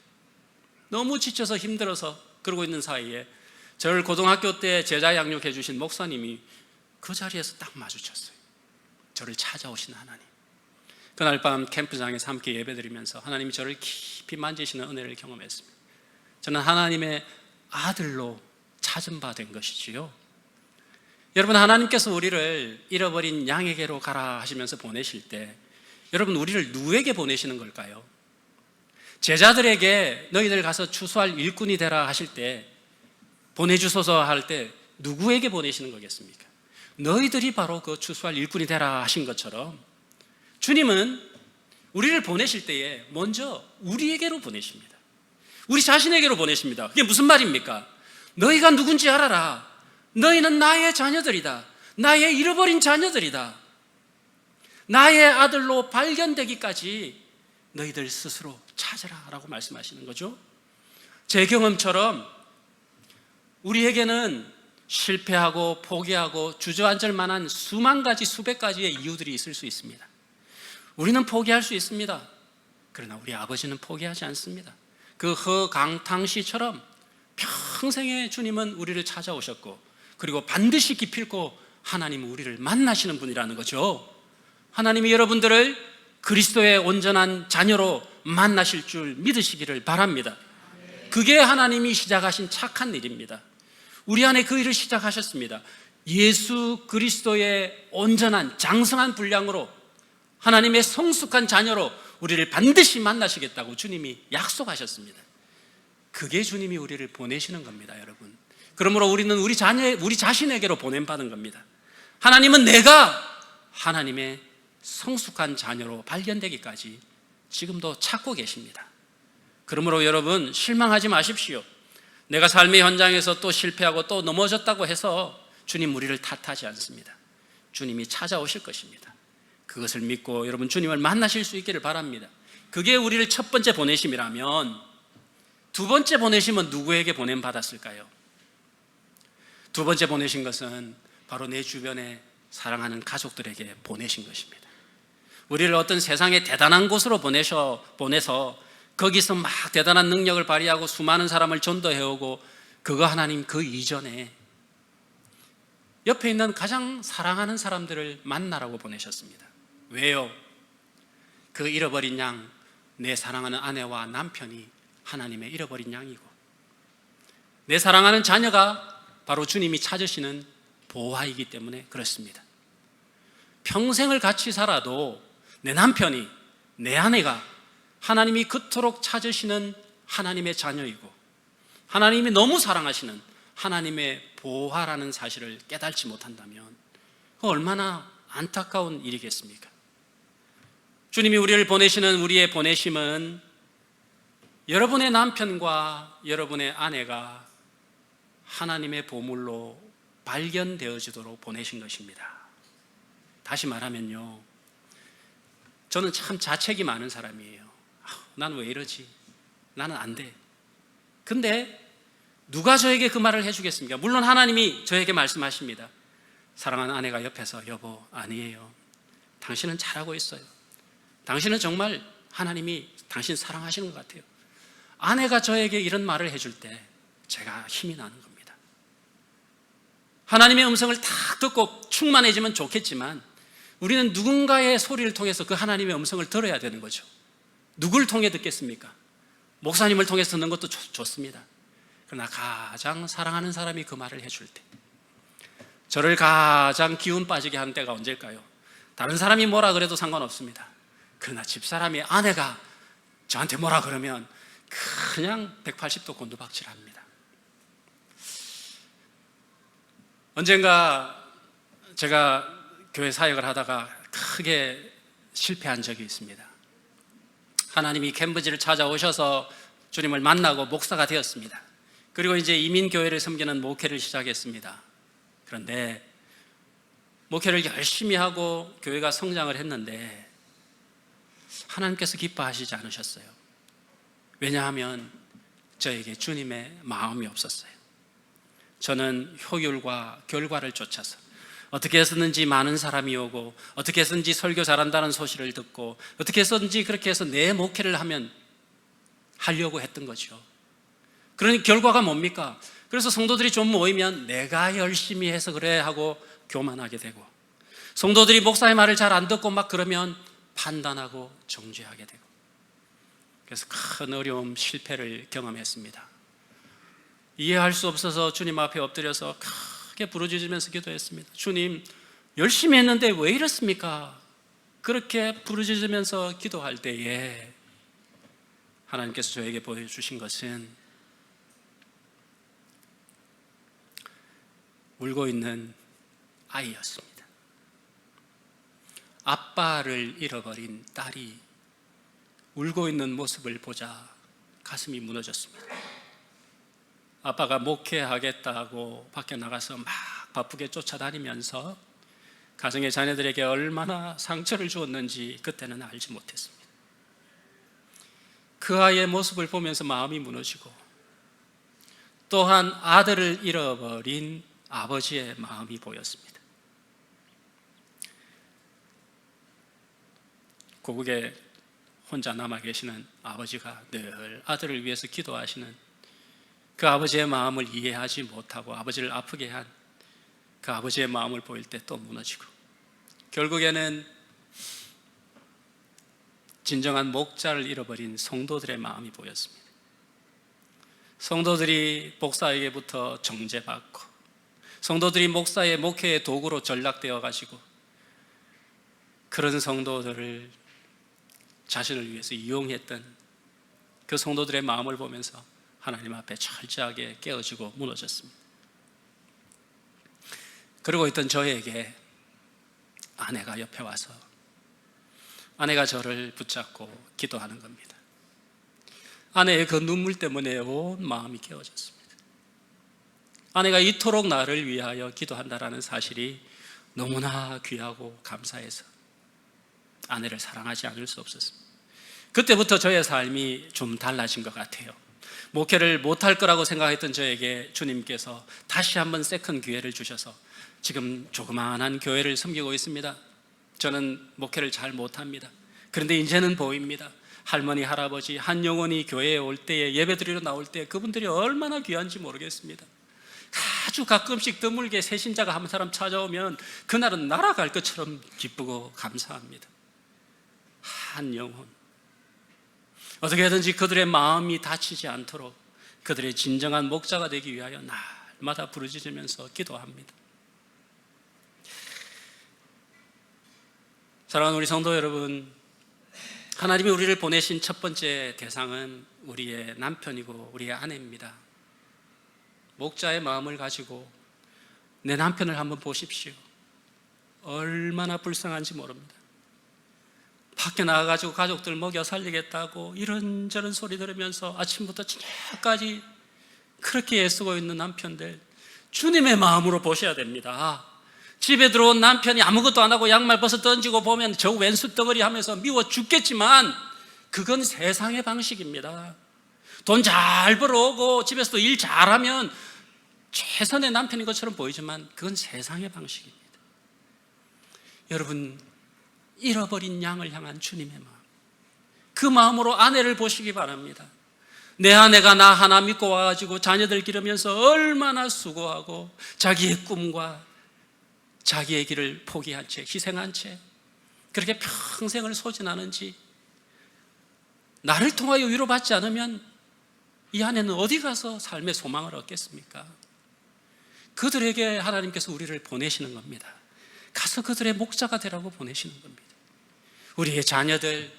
너무 지쳐서 힘들어서 그러고 있는 사이에 저를 고등학교 때 제자 양육해 주신 목사님이 그 자리에서 딱 마주쳤어요. 저를 찾아오신 하나님. 그날 밤 캠프장에서 함께 예배드리면서 하나님이 저를 깊이 만지시는 은혜를 경험했습니다. 저는 하나님의 아들로 찾은 바 된 것이지요. 여러분, 하나님께서 우리를 잃어버린 양에게로 가라 하시면서 보내실 때 여러분, 우리를 누구에게 보내시는 걸까요? 제자들에게 너희들 가서 추수할 일꾼이 되라 하실 때, 보내주소서 할 때 누구에게 보내시는 거겠습니까? 너희들이 바로 그 추수할 일꾼이 되라 하신 것처럼 주님은 우리를 보내실 때에 먼저 우리에게로 보내십니다. 우리 자신에게로 보내십니다. 그게 무슨 말입니까? 너희가 누군지 알아라. 너희는 나의 자녀들이다. 나의 잃어버린 자녀들이다. 나의 아들로 발견되기까지 너희들 스스로 찾으라 라고 말씀하시는 거죠. 제 경험처럼 우리에게는 실패하고 포기하고 주저앉을 만한 수만 가지 수백 가지의 이유들이 있을 수 있습니다. 우리는 포기할 수 있습니다. 그러나 우리 아버지는 포기하지 않습니다. 그 허강탕시처럼 평생에 주님은 우리를 찾아오셨고, 그리고 반드시 기필코 하나님은 우리를 만나시는 분이라는 거죠. 하나님이 여러분들을 그리스도의 온전한 자녀로 만나실 줄 믿으시기를 바랍니다. 그게 하나님이 시작하신 착한 일입니다. 우리 안에 그 일을 시작하셨습니다. 예수 그리스도의 온전한 장성한 분량으로 하나님의 성숙한 자녀로 우리를 반드시 만나시겠다고 주님이 약속하셨습니다. 그게 주님이 우리를 보내시는 겁니다, 여러분. 그러므로 우리는 우리 자신에게로 보냄받은 겁니다. 하나님은 내가 하나님의 성숙한 자녀로 발견되기까지 지금도 찾고 계십니다. 그러므로 여러분, 실망하지 마십시오. 내가 삶의 현장에서 또 실패하고 또 넘어졌다고 해서 주님 우리를 탓하지 않습니다. 주님이 찾아오실 것입니다. 그것을 믿고 여러분 주님을 만나실 수 있기를 바랍니다. 그게 우리를 첫 번째 보내심이라면, 두 번째 보내심은 누구에게 보냄받았을까요? 두 번째 보내신 것은 바로 내 주변에 사랑하는 가족들에게 보내신 것입니다. 우리를 어떤 세상의 대단한 곳으로 보내서 거기서 막 대단한 능력을 발휘하고 수많은 사람을 전도해오고, 그거 하나님 그 이전에 옆에 있는 가장 사랑하는 사람들을 만나라고 보내셨습니다. 왜요? 그 잃어버린 양, 내 사랑하는 아내와 남편이 하나님의 잃어버린 양이고, 내 사랑하는 자녀가 바로 주님이 찾으시는 보화이기 때문에 그렇습니다. 평생을 같이 살아도 내 남편이, 내 아내가 하나님이 그토록 찾으시는 하나님의 자녀이고, 하나님이 너무 사랑하시는 하나님의 보화라는 사실을 깨닫지 못한다면 그 얼마나 안타까운 일이겠습니까? 주님이 우리를 보내시는 우리의 보내심은 여러분의 남편과 여러분의 아내가 하나님의 보물로 발견되어지도록 보내신 것입니다. 다시 말하면요, 저는 참 자책이 많은 사람이에요. 난 왜 이러지? 나는 안 돼. 근데 누가 저에게 그 말을 해주겠습니까? 물론 하나님이 저에게 말씀하십니다. 사랑하는 아내가 옆에서, 여보, 아니에요. 당신은 잘하고 있어요. 당신은 정말 하나님이 당신 사랑하시는 것 같아요. 아내가 저에게 이런 말을 해줄 때 제가 힘이 나는 겁니다. 하나님의 음성을 딱 듣고 충만해지면 좋겠지만, 우리는 누군가의 소리를 통해서 그 하나님의 음성을 들어야 되는 거죠. 누굴 통해 듣겠습니까? 목사님을 통해서 듣는 것도 좋습니다. 그러나 가장 사랑하는 사람이 그 말을 해줄 때, 저를 가장 기운 빠지게 하는 때가 언제일까요? 다른 사람이 뭐라 그래도 상관없습니다. 그러나 집사람이, 아내가 저한테 뭐라 그러면 그냥 180도 곤두박질합니다. 언젠가 제가 교회 사역을 하다가 크게 실패한 적이 있습니다. 하나님이 캠브지를 찾아오셔서 주님을 만나고 목사가 되었습니다. 그리고 이제 이민교회를 섬기는 목회를 시작했습니다. 그런데 목회를 열심히 하고 교회가 성장을 했는데 하나님께서 기뻐하시지 않으셨어요. 왜냐하면 저에게 주님의 마음이 없었어요. 저는 효율과 결과를 쫓아서 어떻게 해서든지 많은 사람이 오고, 어떻게 해서든지 설교 잘한다는 소식을 듣고, 어떻게 해서든지 그렇게 해서 내 목회를 하려고 했던 거죠. 그러니 결과가 뭡니까? 그래서 성도들이 좀 모이면 내가 열심히 해서 그래 하고 교만하게 되고, 성도들이 목사의 말을 잘 안 듣고 막 그러면 판단하고 정죄하게 되고, 그래서 큰 어려움, 실패를 경험했습니다. 이해할 수 없어서 주님 앞에 엎드려서 크게 부르짖으면서 기도했습니다. 주님, 열심히 했는데 왜 이렇습니까? 그렇게 부르짖으면서 기도할 때에 하나님께서 저에게 보여주신 것은 울고 있는 아이였습니다. 아빠를 잃어버린 딸이 울고 있는 모습을 보자 가슴이 무너졌습니다. 아빠가 목회하겠다고 밖에 나가서 막 바쁘게 쫓아다니면서 가정의 자녀들에게 얼마나 상처를 주었는지 그때는 알지 못했습니다. 그 아이의 모습을 보면서 마음이 무너지고, 또한 아들을 잃어버린 아버지의 마음이 보였습니다. 고국에 혼자 남아 계시는 아버지가 늘 아들을 위해서 기도하시는 그 아버지의 마음을 이해하지 못하고 아버지를 아프게 한 그 아버지의 마음을 보일 때 또 무너지고, 결국에는 진정한 목자를 잃어버린 성도들의 마음이 보였습니다. 성도들이 목사에게부터 정죄받고, 성도들이 목사의 목회의 도구로 전락되어 가지고, 그런 성도들을 자신을 위해서 이용했던 그 성도들의 마음을 보면서 하나님 앞에 철저하게 깨어지고 무너졌습니다. 그러고 있던 저에게 아내가 옆에 와서 아내가 저를 붙잡고 기도하는 겁니다. 아내의 그 눈물 때문에 온 마음이 깨어졌습니다. 아내가 이토록 나를 위하여 기도한다라는 사실이 너무나 귀하고 감사해서 아내를 사랑하지 않을 수 없었습니다. 그때부터 저의 삶이 좀 달라진 것 같아요. 목회를 못할 거라고 생각했던 저에게 주님께서 다시 한번 세컨 기회를 주셔서 지금 조그마한 교회를 섬기고 있습니다. 저는 목회를 잘 못합니다. 그런데 이제는 보입니다. 할머니, 할아버지, 한 영혼이 교회에 올 때에, 예배드리러 나올 때 그분들이 얼마나 귀한지 모르겠습니다. 아주 가끔씩 드물게 새신자가 한 사람 찾아오면 그날은 날아갈 것처럼 기쁘고 감사합니다. 한 영혼, 어떻게든지 그들의 마음이 다치지 않도록 그들의 진정한 목자가 되기 위하여 날마다 부르짖으면서 기도합니다. 사랑하는 우리 성도 여러분, 하나님이 우리를 보내신 첫 번째 대상은 우리의 남편이고 우리의 아내입니다. 목자의 마음을 가지고 내 남편을 한번 보십시오. 얼마나 불쌍한지 모릅니다. 밖에 나가가지고 가족들 먹여 살리겠다고 이런저런 소리 들으면서 아침부터 저녁까지 그렇게 애쓰고 있는 남편들, 주님의 마음으로 보셔야 됩니다. 집에 들어온 남편이 아무것도 안 하고 양말 벗어 던지고 보면 저 왼수 덩어리 하면서 미워 죽겠지만 그건 세상의 방식입니다. 돈 잘 벌어오고 집에서도 일 잘하면 최선의 남편인 것처럼 보이지만 그건 세상의 방식입니다. 여러분, 잃어버린 양을 향한 주님의 마음, 그 마음으로 아내를 보시기 바랍니다. 내 아내가 나 하나 믿고 와가지고 자녀들 기르면서 얼마나 수고하고 자기의 꿈과 자기의 길을 포기한 채, 희생한 채 그렇게 평생을 소진하는지, 나를 통하여 위로받지 않으면 이 아내는 어디 가서 삶의 소망을 얻겠습니까? 그들에게 하나님께서 우리를 보내시는 겁니다. 가서 그들의 목자가 되라고 보내시는 겁니다. 우리의 자녀들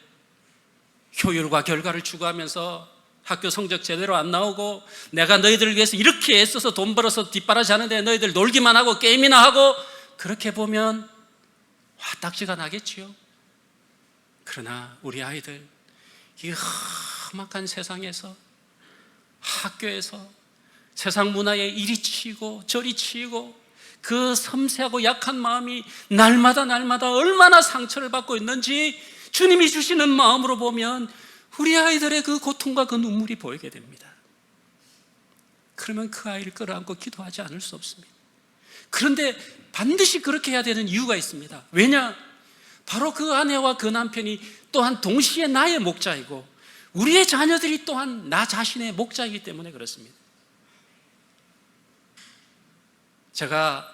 효율과 결과를 추구하면서 학교 성적 제대로 안 나오고 내가 너희들을 위해서 이렇게 애써서 돈 벌어서 뒷바라지 하는데 너희들 놀기만 하고 게임이나 하고, 그렇게 보면 화딱지가 나겠지요. 그러나 우리 아이들 이 험악한 세상에서, 학교에서 세상 문화에 이리 치이고 저리 치이고 그 섬세하고 약한 마음이 날마다 얼마나 상처를 받고 있는지 주님이 주시는 마음으로 보면 우리 아이들의 그 고통과 그 눈물이 보이게 됩니다. 그러면 그 아이를 끌어안고 기도하지 않을 수 없습니다. 그런데 반드시 그렇게 해야 되는 이유가 있습니다. 왜냐? 바로 그 아내와 그 남편이 또한 동시에 나의 목자이고 우리의 자녀들이 또한 나 자신의 목자이기 때문에 그렇습니다. 제가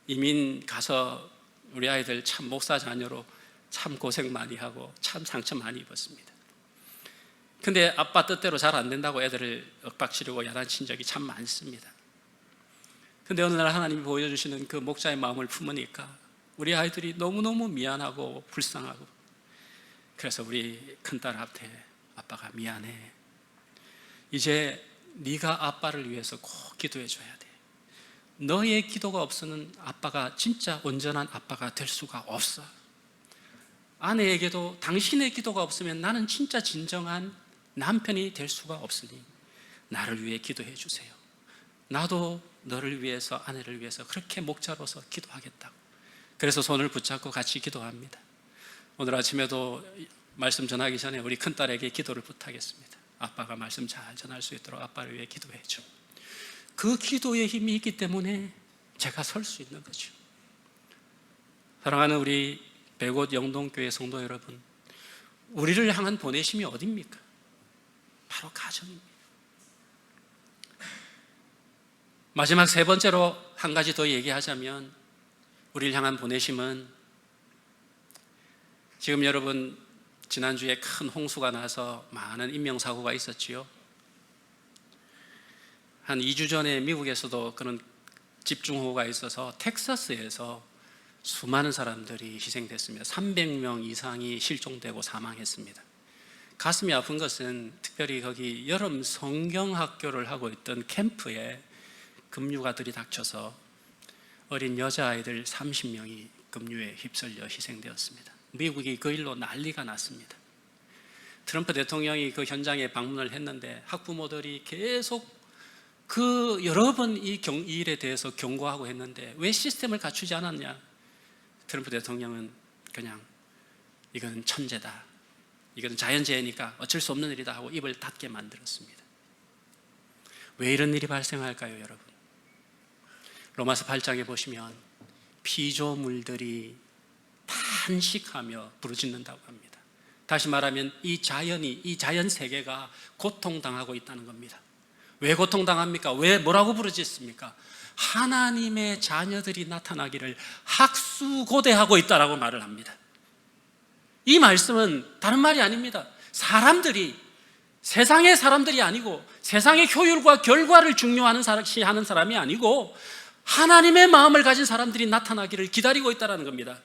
이민 가서 우리 아이들 참 목사 자녀로 참 고생 많이 하고 참 상처 많이 입었습니다. 근데 아빠 뜻대로 잘 안 된다고 애들을 윽박지르고 야단친 적이 참 많습니다. 근데 어느 날 하나님이 보여주시는 그 목자의 마음을 품으니까 우리 아이들이 너무너무 미안하고 불쌍하고, 그래서 우리 큰딸 앞에 아빠가 미안해, 이제 네가 아빠를 위해서 꼭 기도해 줘야 돼. 너의 기도가 없으면 아빠가 진짜 온전한 아빠가 될 수가 없어. 아내에게도 당신의 기도가 없으면 나는 진짜 진정한 남편이 될 수가 없으니 나를 위해 기도해 주세요. 나도 너를 위해서, 아내를 위해서 그렇게 목자로서 기도하겠다고. 그래서 손을 붙잡고 같이 기도합니다. 오늘 아침에도 말씀 전하기 전에 우리 큰딸에게 기도를 부탁했습니다. 아빠가 말씀 잘 전할 수 있도록 아빠를 위해 기도해 줘. 그 기도의 힘이 있기 때문에 제가 설 수 있는 거죠. 사랑하는 우리 백옷 영동교회 성도 여러분, 우리를 향한 보내심이 어디입니까? 바로 가정입니다. 마지막 세 번째로 한 가지 더 얘기하자면, 우리를 향한 보내심은, 지금 여러분 지난주에 큰 홍수가 나서 많은 인명사고가 있었지요. 한 2주 전에 미국에서도 그런 집중호우가 있어서 텍사스에서 수많은 사람들이 희생됐습니다. 300명 이상이 실종되고 사망했습니다. 가슴이 아픈 것은 특별히 거기 여름 성경학교를 하고 있던 캠프에 급류가 들이닥쳐서 어린 여자아이들 30명이 급류에 휩쓸려 희생되었습니다. 미국이 그 일로 난리가 났습니다. 트럼프 대통령이 그 현장에 방문을 했는데 학부모들이 계속 그 여러 번 이 일에 대해서 경고하고 했는데 왜 시스템을 갖추지 않았냐? 트럼프 대통령은 그냥 이건 천재다, 이건 자연재해니까 어쩔 수 없는 일이다 하고 입을 닫게 만들었습니다. 왜 이런 일이 발생할까요, 여러분? 로마서 8장에 보시면 피조물들이 탄식하며 부르짖는다고 합니다. 다시 말하면 이 자연 세계가 고통당하고 있다는 겁니다. 왜 고통당합니까? 왜 뭐라고 부르짖습니까? 하나님의 자녀들이 나타나기를 학수고대하고 있다라고 말을 합니다. 이 말씀은 다른 말이 아닙니다. 사람들이, 세상의 사람들이 아니고, 세상의 효율과 결과를 중요하는 하는 사람이 아니고, 하나님의 마음을 가진 사람들이 나타나기를 기다리고 있다는 겁니다.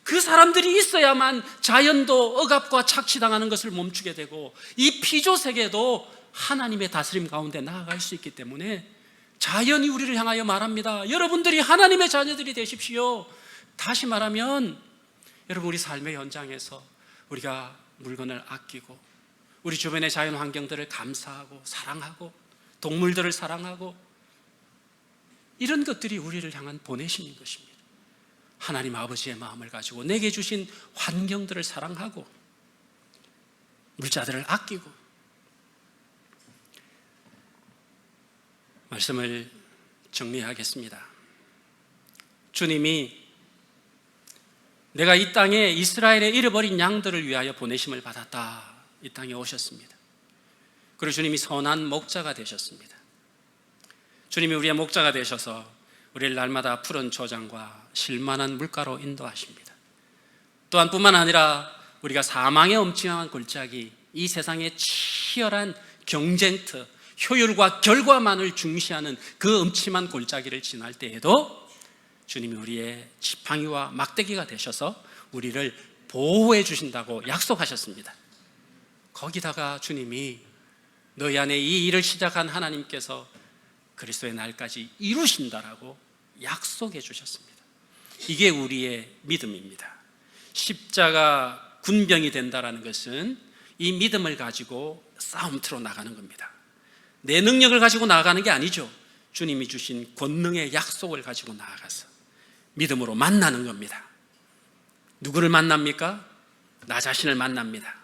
그 사람들이 있어야만 자연도 억압과 착취당하는 것을 멈추게 되고, 이 피조세계도 하나님의 다스림 가운데 나아갈 수 있기 때문에 자연이 우리를 향하여 말합니다. 여러분들이 하나님의 자녀들이 되십시오. 다시 말하면 여러분, 우리 삶의 현장에서 우리가 물건을 아끼고, 우리 주변의 자연 환경들을 감사하고 사랑하고, 동물들을 사랑하고, 이런 것들이 우리를 향한 보내심인 것입니다. 하나님 아버지의 마음을 가지고 내게 주신 환경들을 사랑하고 물자들을 아끼고. 말씀을 정리하겠습니다. 주님이 내가 이 땅에 이스라엘의 잃어버린 양들을 위하여 보내심을 받았다, 이 땅에 오셨습니다. 그리고 주님이 선한 목자가 되셨습니다. 주님이 우리의 목자가 되셔서 우리를 날마다 푸른 초장과 실만한 물가로 인도하십니다. 또한 뿐만 아니라 우리가 사망의 엄청난 골짜기, 이 세상의 치열한 경쟁터, 효율과 결과만을 중시하는 그 음침한 골짜기를 지날 때에도 주님이 우리의 지팡이와 막대기가 되셔서 우리를 보호해 주신다고 약속하셨습니다. 거기다가 주님이 너희 안에 이 일을 시작한 하나님께서 그리스도의 날까지 이루신다라고 약속해 주셨습니다. 이게 우리의 믿음입니다. 십자가 군병이 된다라는 것은 이 믿음을 가지고 싸움터로 나가는 겁니다. 내 능력을 가지고 나아가는 게 아니죠. 주님이 주신 권능의 약속을 가지고 나아가서 믿음으로 만나는 겁니다. 누구를 만납니까? 나 자신을 만납니다.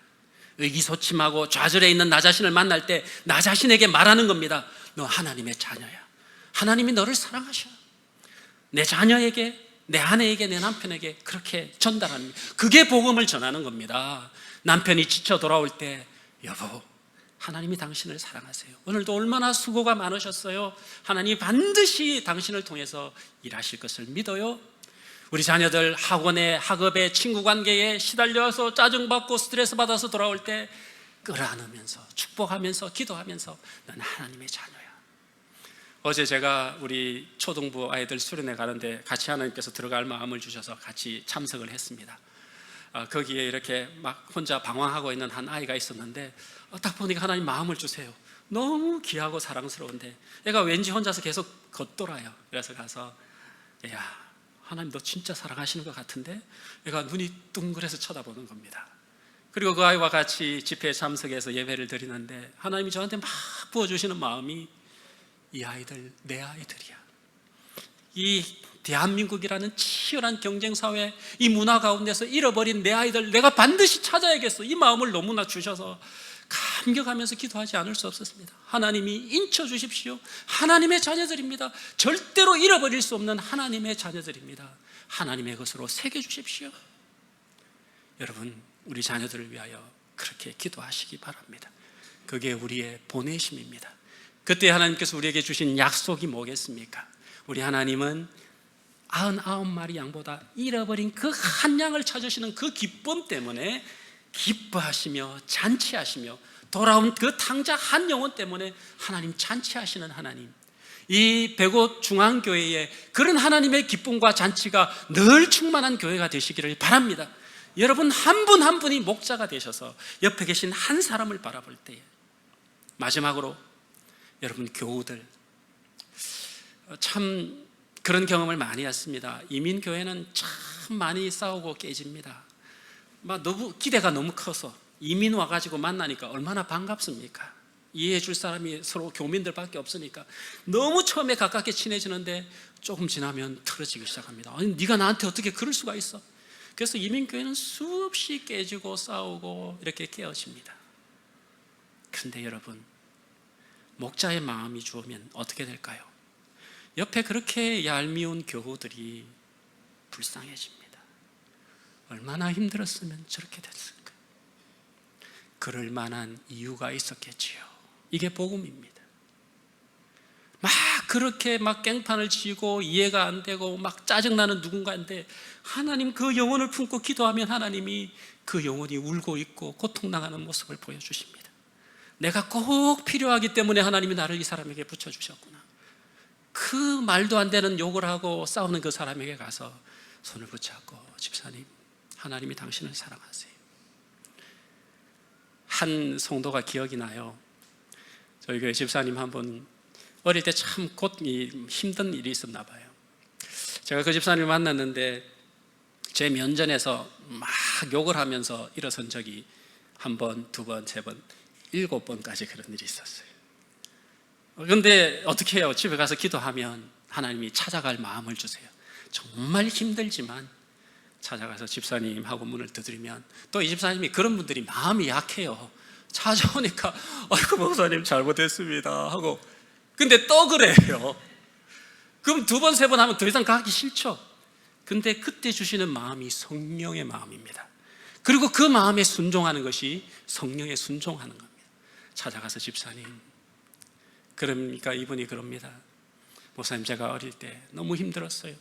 의기소침하고 좌절해 있는 나 자신을 만날 때 나 자신에게 말하는 겁니다. 너 하나님의 자녀야. 하나님이 너를 사랑하셔. 내 자녀에게, 내 아내에게, 내 남편에게 그렇게 전달하는, 그게 복음을 전하는 겁니다. 남편이 지쳐 돌아올 때 여보, 하나님이 당신을 사랑하세요. 오늘도 얼마나 수고가 많으셨어요. 하나님이 반드시 당신을 통해서 일하실 것을 믿어요. 우리 자녀들 학업에 친구 관계에 시달려서 짜증받고 스트레스 받아서 돌아올 때 끌어안으면서 축복하면서 기도하면서 넌 하나님의 자녀야. 어제 제가 우리 초등부 아이들 수련회 가는데 같이 하나님께서 들어갈 마음을 주셔서 같이 참석을 했습니다. 거기에 이렇게 막 혼자 방황하고 있는 한 아이가 있었는데 딱 보니까 하나님 마음을 주세요. 너무 귀하고 사랑스러운데 애가 왠지 혼자서 계속 걷돌아요. 그래서 가서 야, 하나님 너 진짜 사랑하시는 것 같은데? 애가 눈이 둥그래서 쳐다보는 겁니다. 그리고 그 아이와 같이 집회에 참석해서 예배를 드리는데 하나님이 저한테 막 부어주시는 마음이 이 아이들 내 아이들이야. 이 대한민국이라는 치열한 경쟁 사회, 이 문화 가운데서 잃어버린 내 아이들 내가 반드시 찾아야겠어, 이 마음을 너무나 주셔서 감격하면서 기도하지 않을 수 없었습니다. 하나님이 인쳐 주십시오. 하나님의 자녀들입니다. 절대로 잃어버릴 수 없는 하나님의 자녀들입니다. 하나님의 것으로 새겨 주십시오. 여러분, 우리 자녀들을 위하여 그렇게 기도하시기 바랍니다. 그게 우리의 보내심입니다. 그때 하나님께서 우리에게 주신 약속이 뭐겠습니까? 우리 하나님은 99마리 양보다 잃어버린 그 한 양을 찾으시는 그 기쁨 때문에 기뻐하시며 잔치하시며, 돌아온 그 탕자 한 영혼 때문에 하나님 잔치하시는 하나님, 이 백옷 중앙교회에 그런 하나님의 기쁨과 잔치가 늘 충만한 교회가 되시기를 바랍니다. 여러분 한 분 한 분이 목자가 되셔서 옆에 계신 한 사람을 바라볼 때에, 마지막으로 여러분 교우들, 참 그런 경험을 많이 했습니다. 이민교회는 참 많이 싸우고 깨집니다. 너무 기대가 너무 커서 이민 와가지고 만나니까 얼마나 반갑습니까? 이해해 줄 사람이 서로 교민들밖에 없으니까 너무 처음에 가깝게 친해지는데 조금 지나면 틀어지기 시작합니다. 아니, 네가 나한테 어떻게 그럴 수가 있어? 그래서 이민교회는 수없이 깨지고 싸우고 이렇게 깨어집니다. 그런데 여러분, 목자의 마음이 주어면 어떻게 될까요? 옆에 그렇게 얄미운 교우들이 불쌍해집니다. 얼마나 힘들었으면 저렇게 됐을까? 그럴 만한 이유가 있었겠지요. 이게 복음입니다. 막 그렇게 막 깽판을 치고 이해가 안 되고 막 짜증나는 누군가인데, 하나님 그 영혼을 품고 기도하면 하나님이 그 영혼이 울고 있고 고통당하는 모습을 보여주십니다. 내가 꼭 필요하기 때문에 하나님이 나를 이 사람에게 붙여주셨구나. 그 말도 안 되는 욕을 하고 싸우는 그 사람에게 가서 손을 붙잡고, 집사님, 하나님이 당신을 사랑하세요. 한 성도가 기억이 나요. 저희 교회 집사님 한 분 어릴 때 참 힘든 일이 있었나 봐요. 제가 그 집사님을 만났는데 제 면전에서 막 욕을 하면서 일어선 적이 한 번, 두 번, 세 번, 7번까지 그런 일이 있었어요. 그런데 어떻게 해요? 집에 가서 기도하면 하나님이 찾아갈 마음을 주세요. 정말 힘들지만 찾아가서 집사님하고 문을 두드리면, 또 이 집사님이 그런 분들이 마음이 약해요. 찾아오니까 아이고 목사님 잘못했습니다 하고, 근데 또 그래요. 그럼 두 번, 세 번 하면 더 이상 가기 싫죠. 근데 그때 주시는 마음이 성령의 마음입니다. 그리고 그 마음에 순종하는 것이 성령에 순종하는 겁니다. 찾아가서 집사님, 그러니까 이분이 그럽니다. 목사님, 제가 어릴 때 너무 힘들었어요.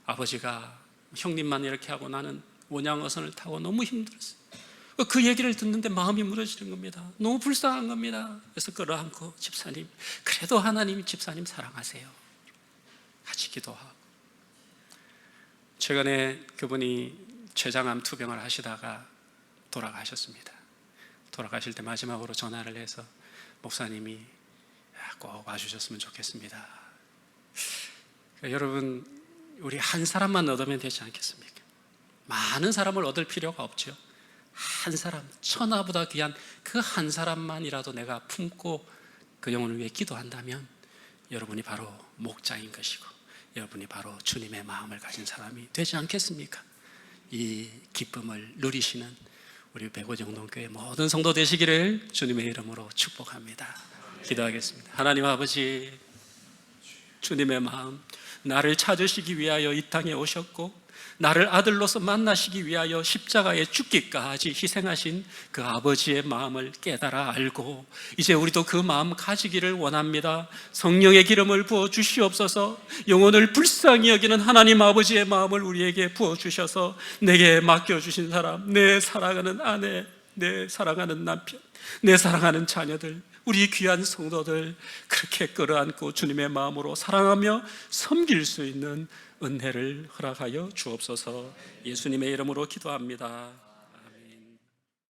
아버지가 형님만 이렇게 하고 나는 원양어선을 타고 너무 힘들었어요. 그 얘기를 듣는데 마음이 무너지는 겁니다. 너무 불쌍한 겁니다. 그래서 끌어안고, 집사님, 그래도 하나님이 집사님 사랑하세요. 같이 기도하고. 최근에 그분이 췌장암 투병을 하시다가 돌아가셨습니다. 돌아가실 때 마지막으로 전화를 해서, 목사님이 꼭 와주셨으면 좋겠습니다. 여러분, 우리 한 사람만 얻으면 되지 않겠습니까? 많은 사람을 얻을 필요가 없죠. 한 사람, 천하보다 귀한 그 한 사람만이라도 내가 품고 그 영혼을 위해 기도한다면 여러분이 바로 목자인 것이고, 여러분이 바로 주님의 마음을 가진 사람이 되지 않겠습니까? 이 기쁨을 누리시는 우리 백오정동교회 모든 성도 되시기를 주님의 이름으로 축복합니다. 기도하겠습니다. 하나님 아버지, 주님의 마음, 나를 찾으시기 위하여 이 땅에 오셨고 나를 아들로서 만나시기 위하여 십자가에 죽기까지 희생하신 그 아버지의 마음을 깨달아 알고 이제 우리도 그 마음 가지기를 원합니다. 성령의 기름을 부어 주시옵소서. 영혼을 불쌍히 여기는 하나님 아버지의 마음을 우리에게 부어 주셔서 내게 맡겨주신 사람, 내 사랑하는 아내, 내 사랑하는 남편, 내 사랑하는 자녀들, 우리 귀한 성도들 그렇게 끌어안고 주님의 마음으로 사랑하며 섬길 수 있는 은혜를 허락하여 주옵소서. 예수님의 이름으로 기도합니다.